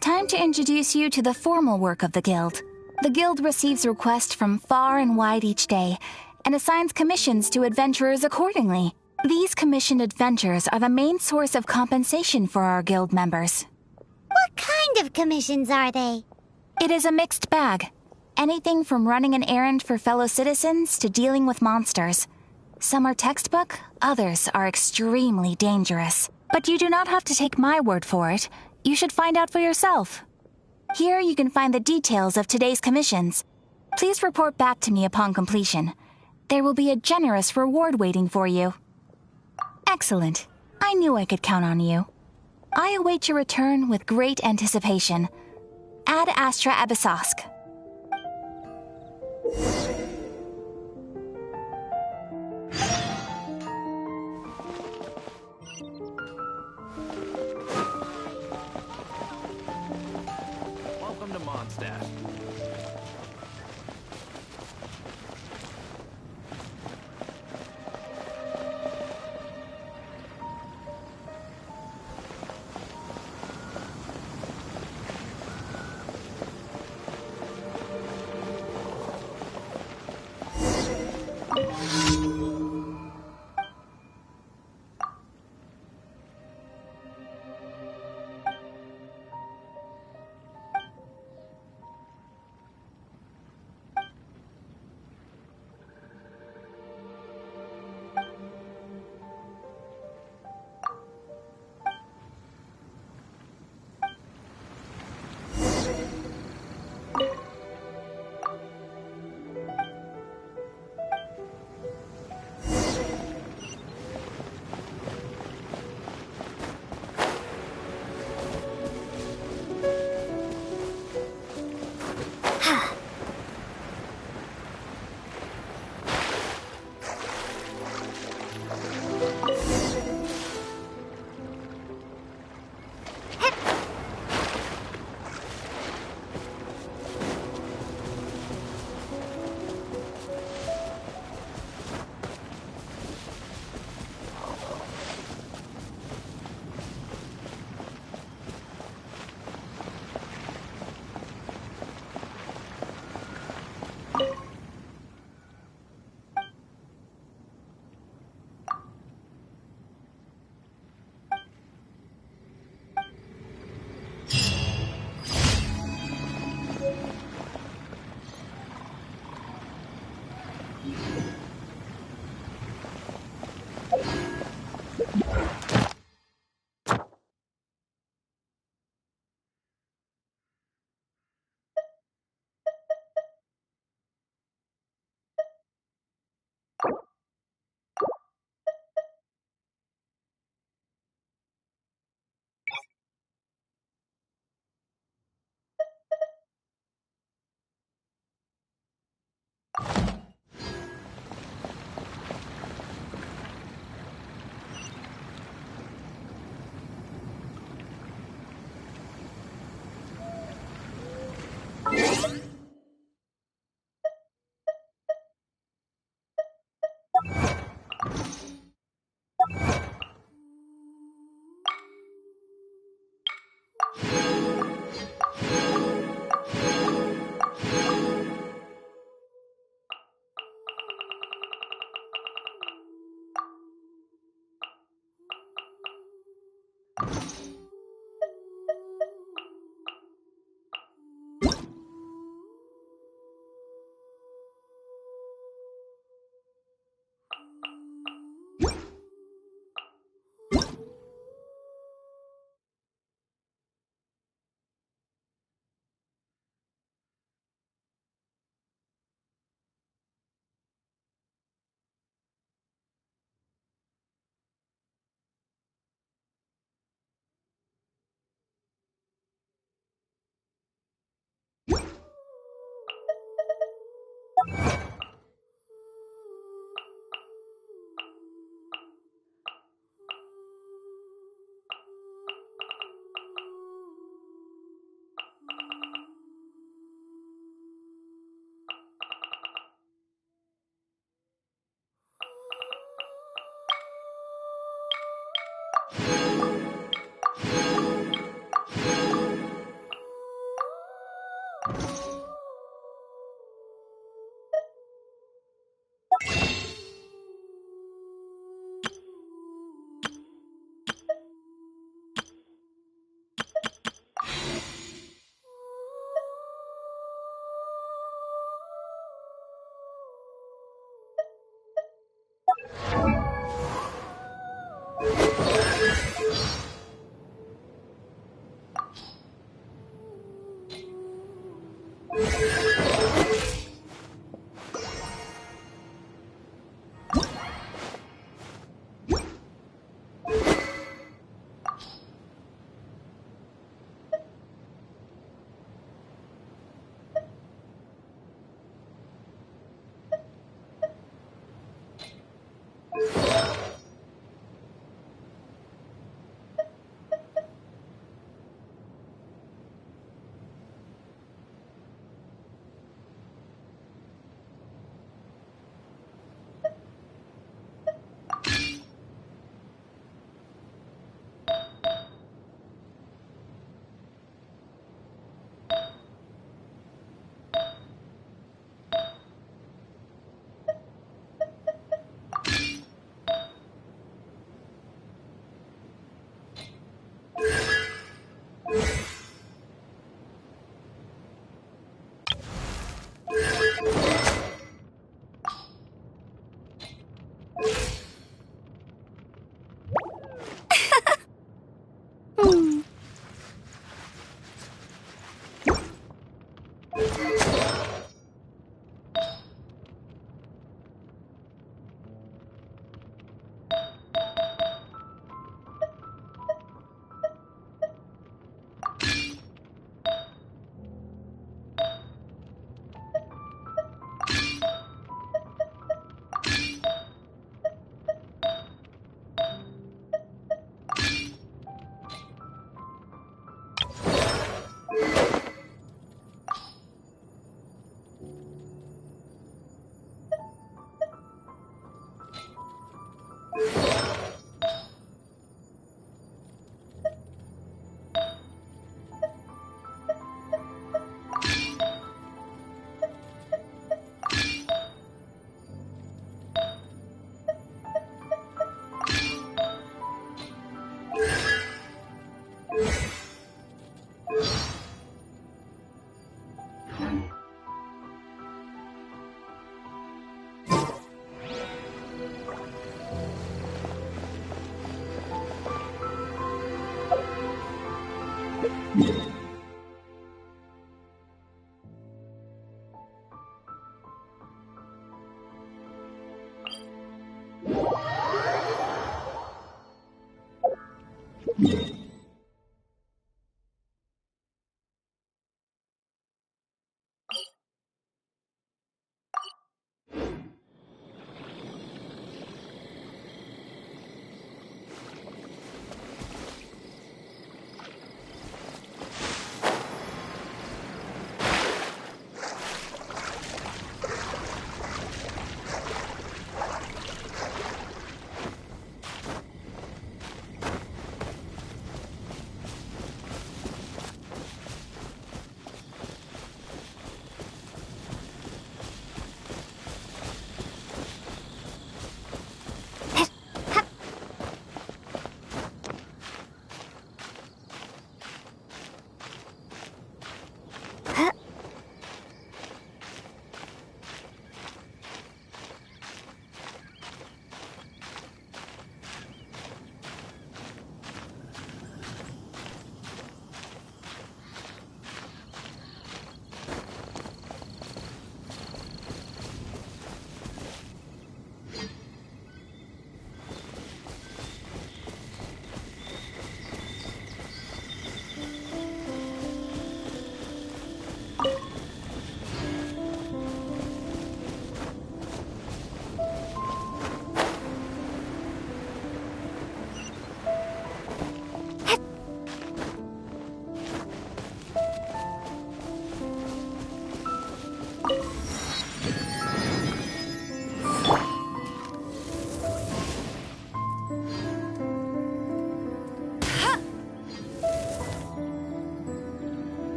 Time to introduce you to the formal work of the Guild. The Guild receives requests from far and wide each day, and assigns commissions to adventurers accordingly. These commissioned adventures are the main source of compensation for our Guild members. What kind of commissions are they? It is a mixed bag. Anything from running an errand for fellow citizens to dealing with monsters. Some are textbook, others are extremely dangerous. But you do not have to take my word for it. You should find out for yourself. Here you can find the details of today's commissions. Please report back to me upon completion. There will be a generous reward waiting for you. Excellent. I knew I could count on you. I await your return with great anticipation. Ad Astra Abyssosk. Welcome to Mondstadt.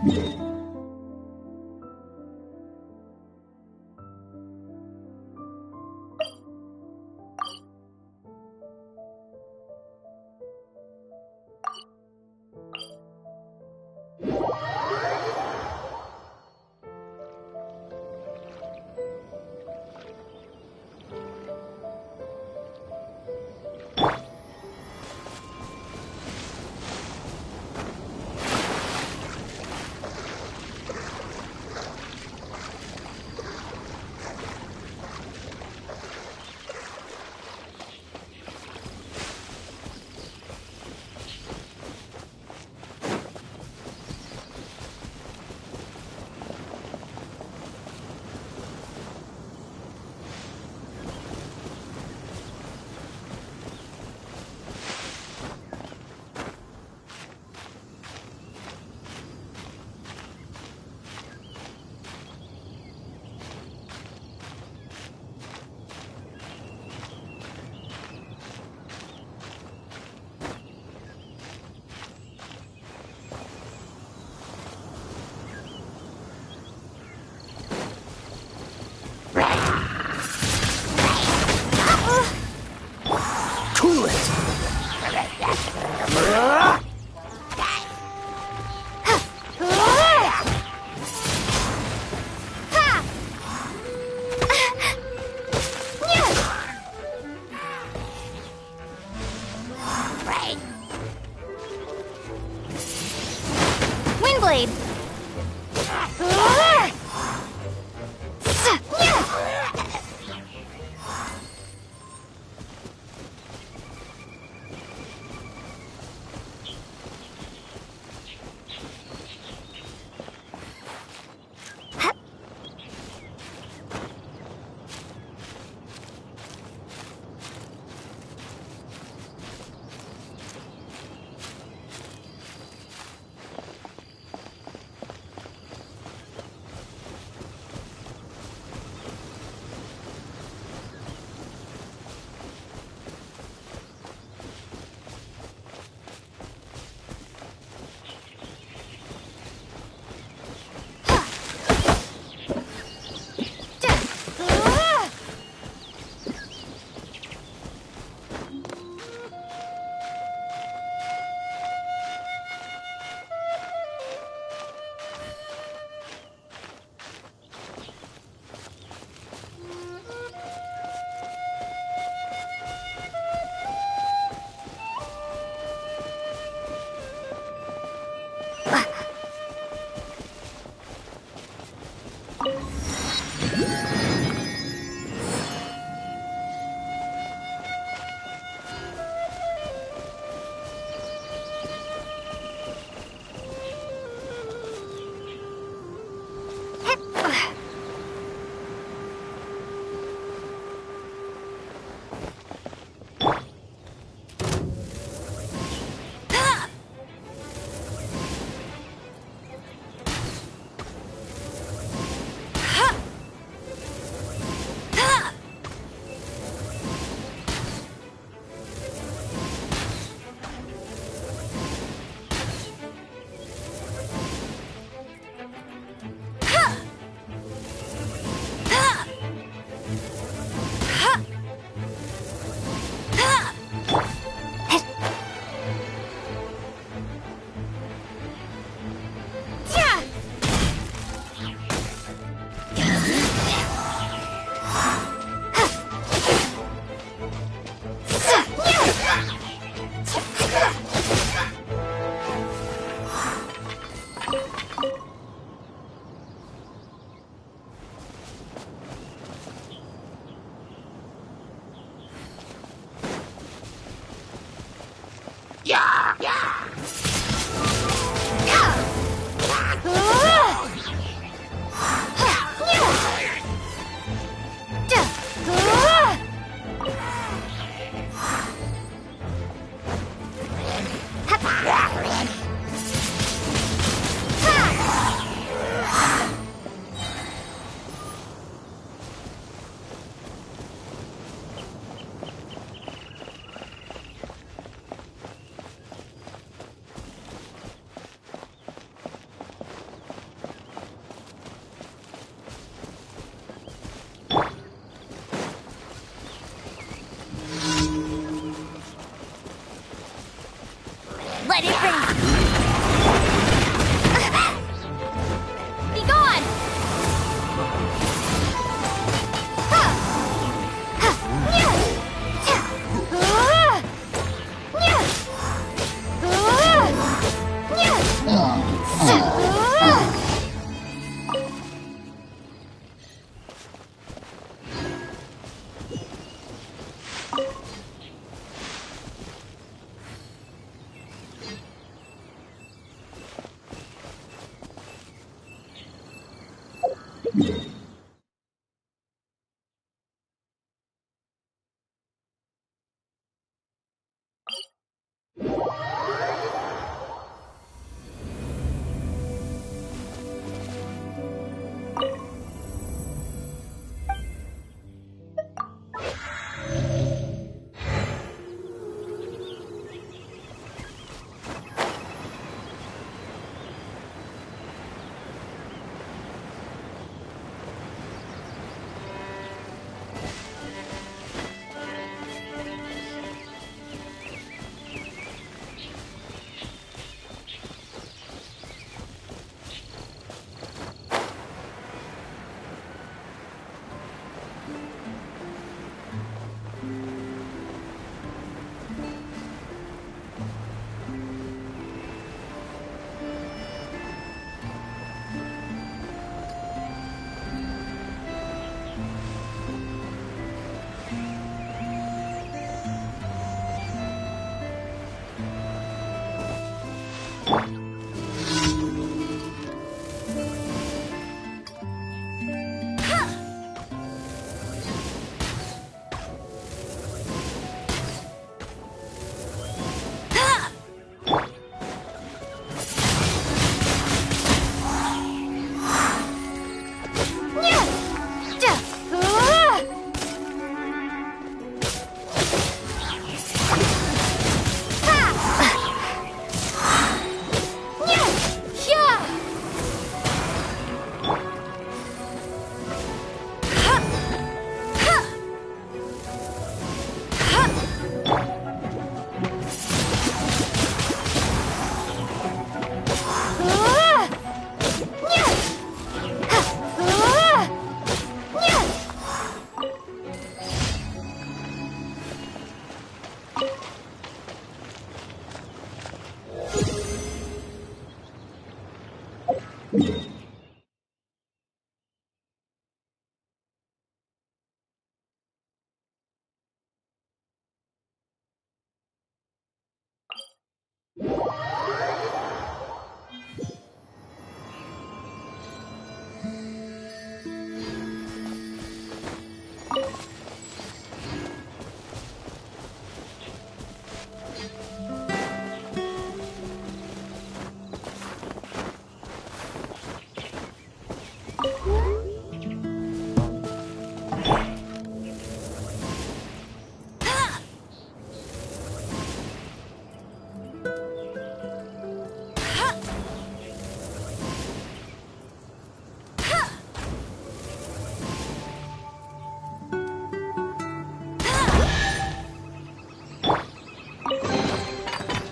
Blade.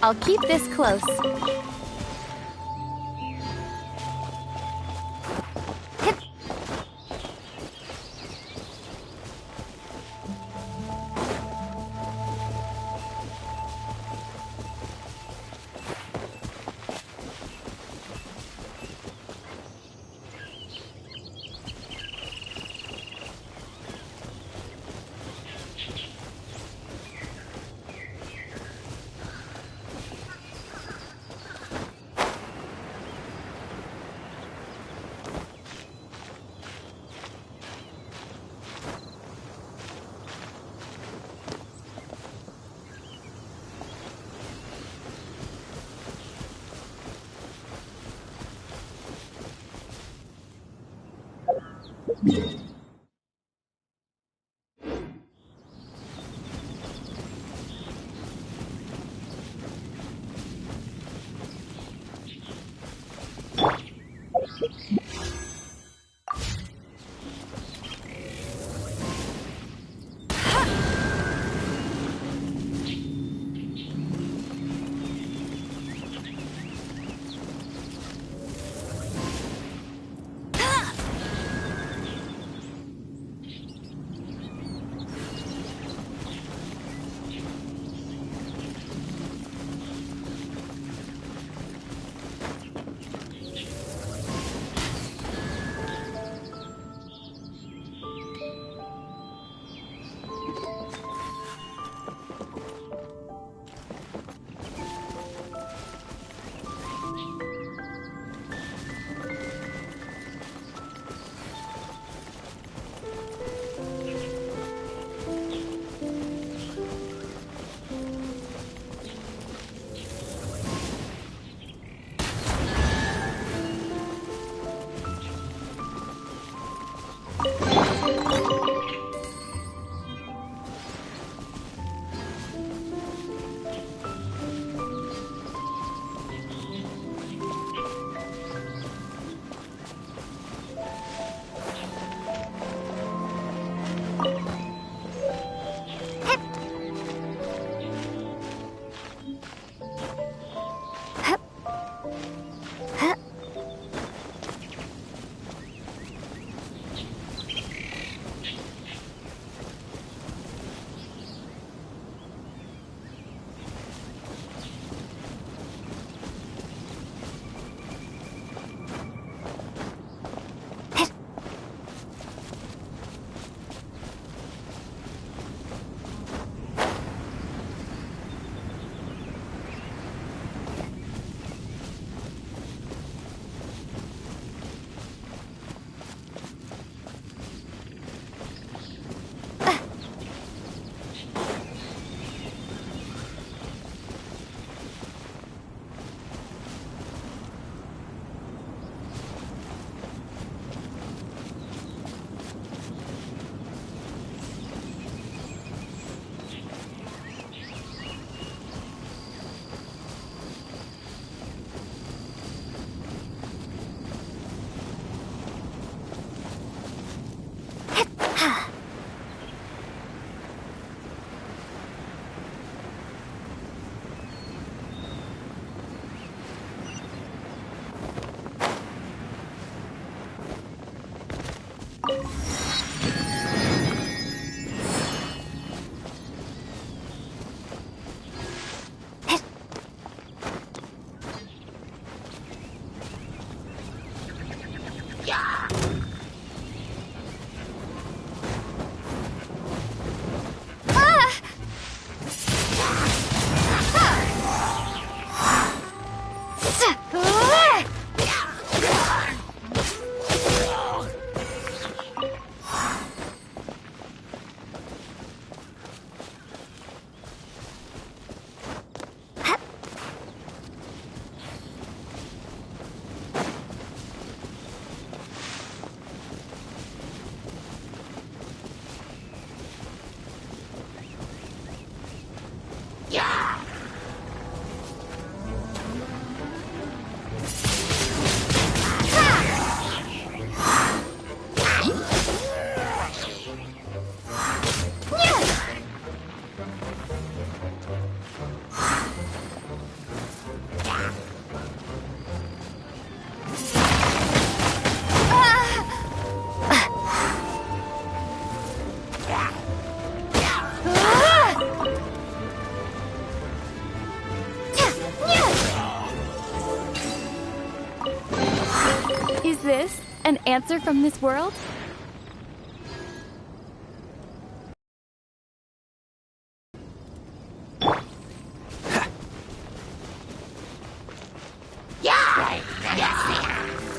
I'll keep this close. An answer from this world?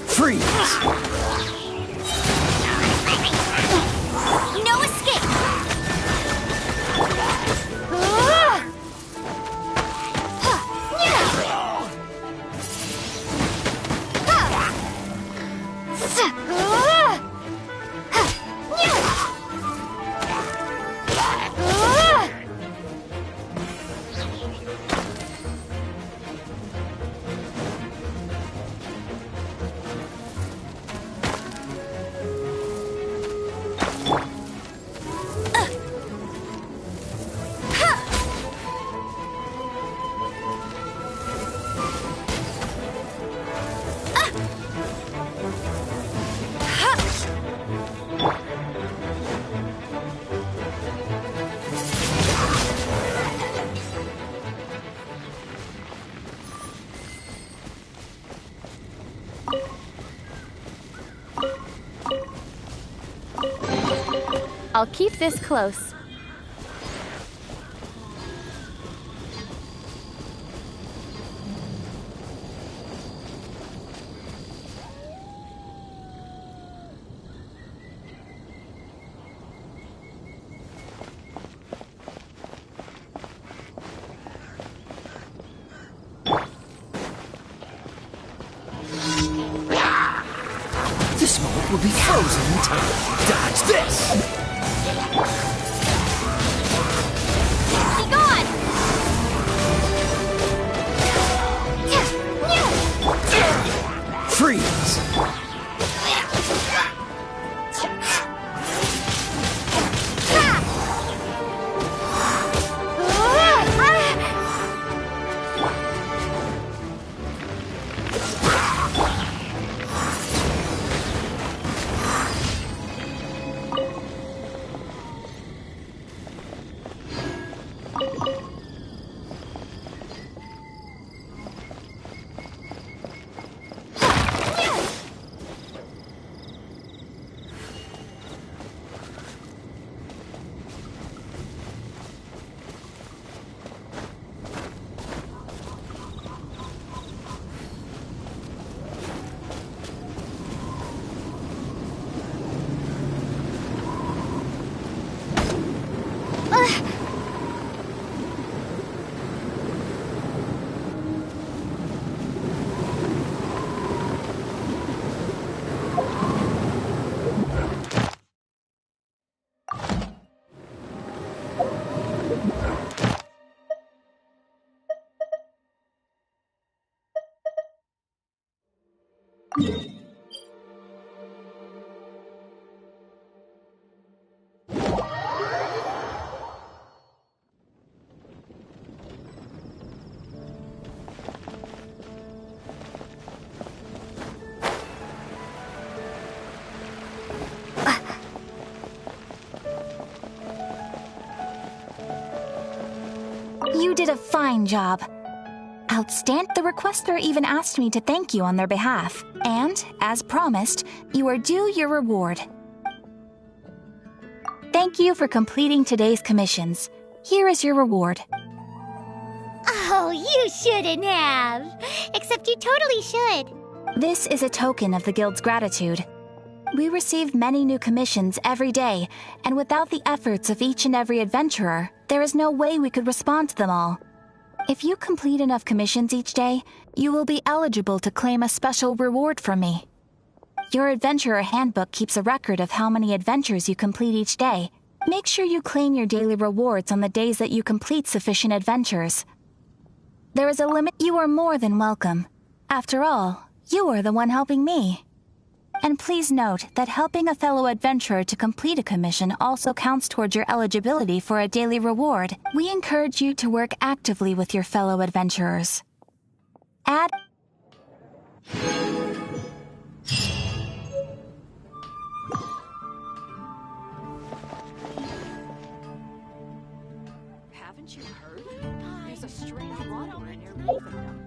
Freeze! No escape! I'll keep this close. This moment will be frozen in time. Dodge this! Be gone! Freeze! You did a fine job. Outstanding. The requester even asked me to thank you on their behalf. And, as promised, you are due your reward. Thank you for completing today's commissions. Here is your reward. Oh, you shouldn't have. Except you totally should. This is a token of the Guild's gratitude. We receive many new commissions every day, and without the efforts of each and every adventurer, there is no way we could respond to them all. If you complete enough commissions each day, you will be eligible to claim a special reward from me. Your Adventurer Handbook keeps a record of how many adventures you complete each day. Make sure you claim your daily rewards on the days that you complete sufficient adventures. There is a limit. You are more than welcome. After all, you are the one helping me. And please note that helping a fellow adventurer to complete a commission also counts towards your eligibility for a daily reward. We encourage you to work actively with your fellow adventurers. Haven't you heard? There's a strange water in your kingdom.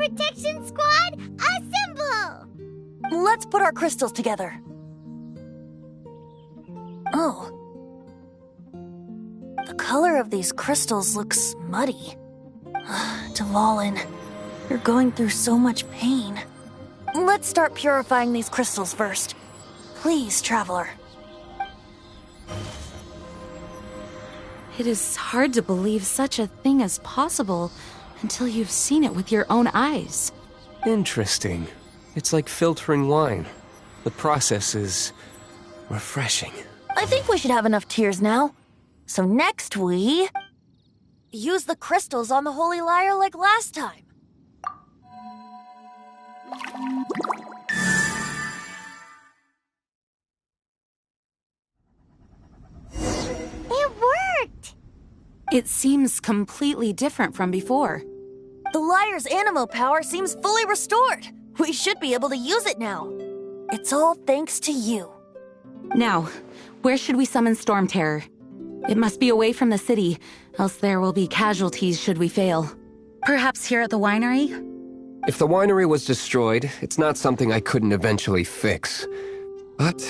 Protection Squad, assemble! Let's put our crystals together. Oh. The color of these crystals looks muddy. Dvalin, you're going through so much pain. Let's start purifying these crystals first. Please, Traveler. It is hard to believe such a thing is possible until you've seen it with your own eyes. Interesting. It's like filtering wine. The process is refreshing. I think we should have enough tears now. So next we use the crystals on the Holy Lyre like last time. It worked! It seems completely different from before. The Lyre's animo power seems fully restored. We should be able to use it now. It's all thanks to you. Now, where should we summon Storm Terror? It must be away from the city, else there will be casualties should we fail. Perhaps here at the winery? If the winery was destroyed, it's not something I couldn't eventually fix. But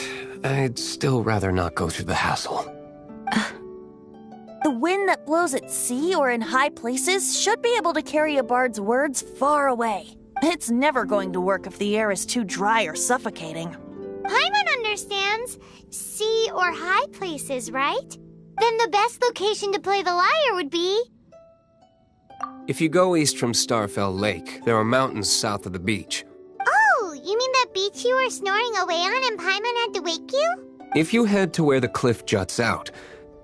I'd still rather not go through the hassle. The wind that blows at sea or in high places should be able to carry a bard's words far away. It's never going to work if the air is too dry or suffocating. Paimon understands sea or high places, right? Then the best location to play the lyre would be... If you go east from Starfell Lake, there are mountains south of the beach. Oh, you mean that beach you were snoring away on and Paimon had to wake you? If you head to where the cliff juts out,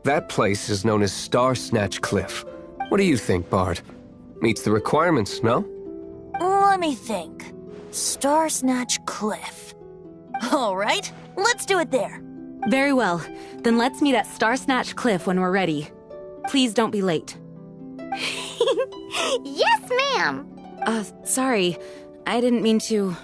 that place is known as Star Snatch Cliff. What do you think, Bard? Meets the requirements, no? Let me think. Star Snatch Cliff. All right, let's do it there. Very well. Then let's meet at Star Snatch Cliff when we're ready. Please don't be late. Yes, ma'am! Sorry. I didn't mean to...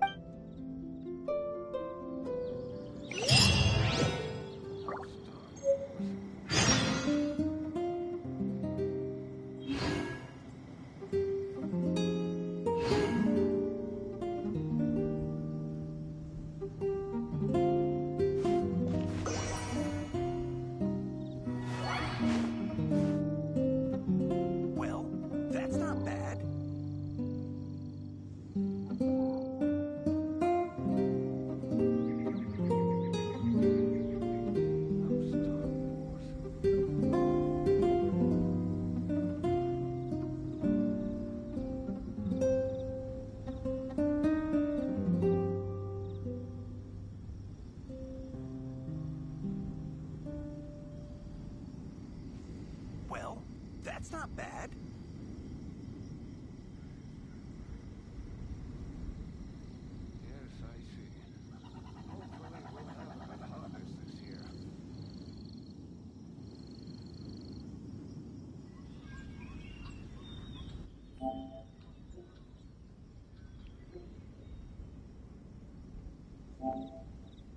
Well, that's not bad.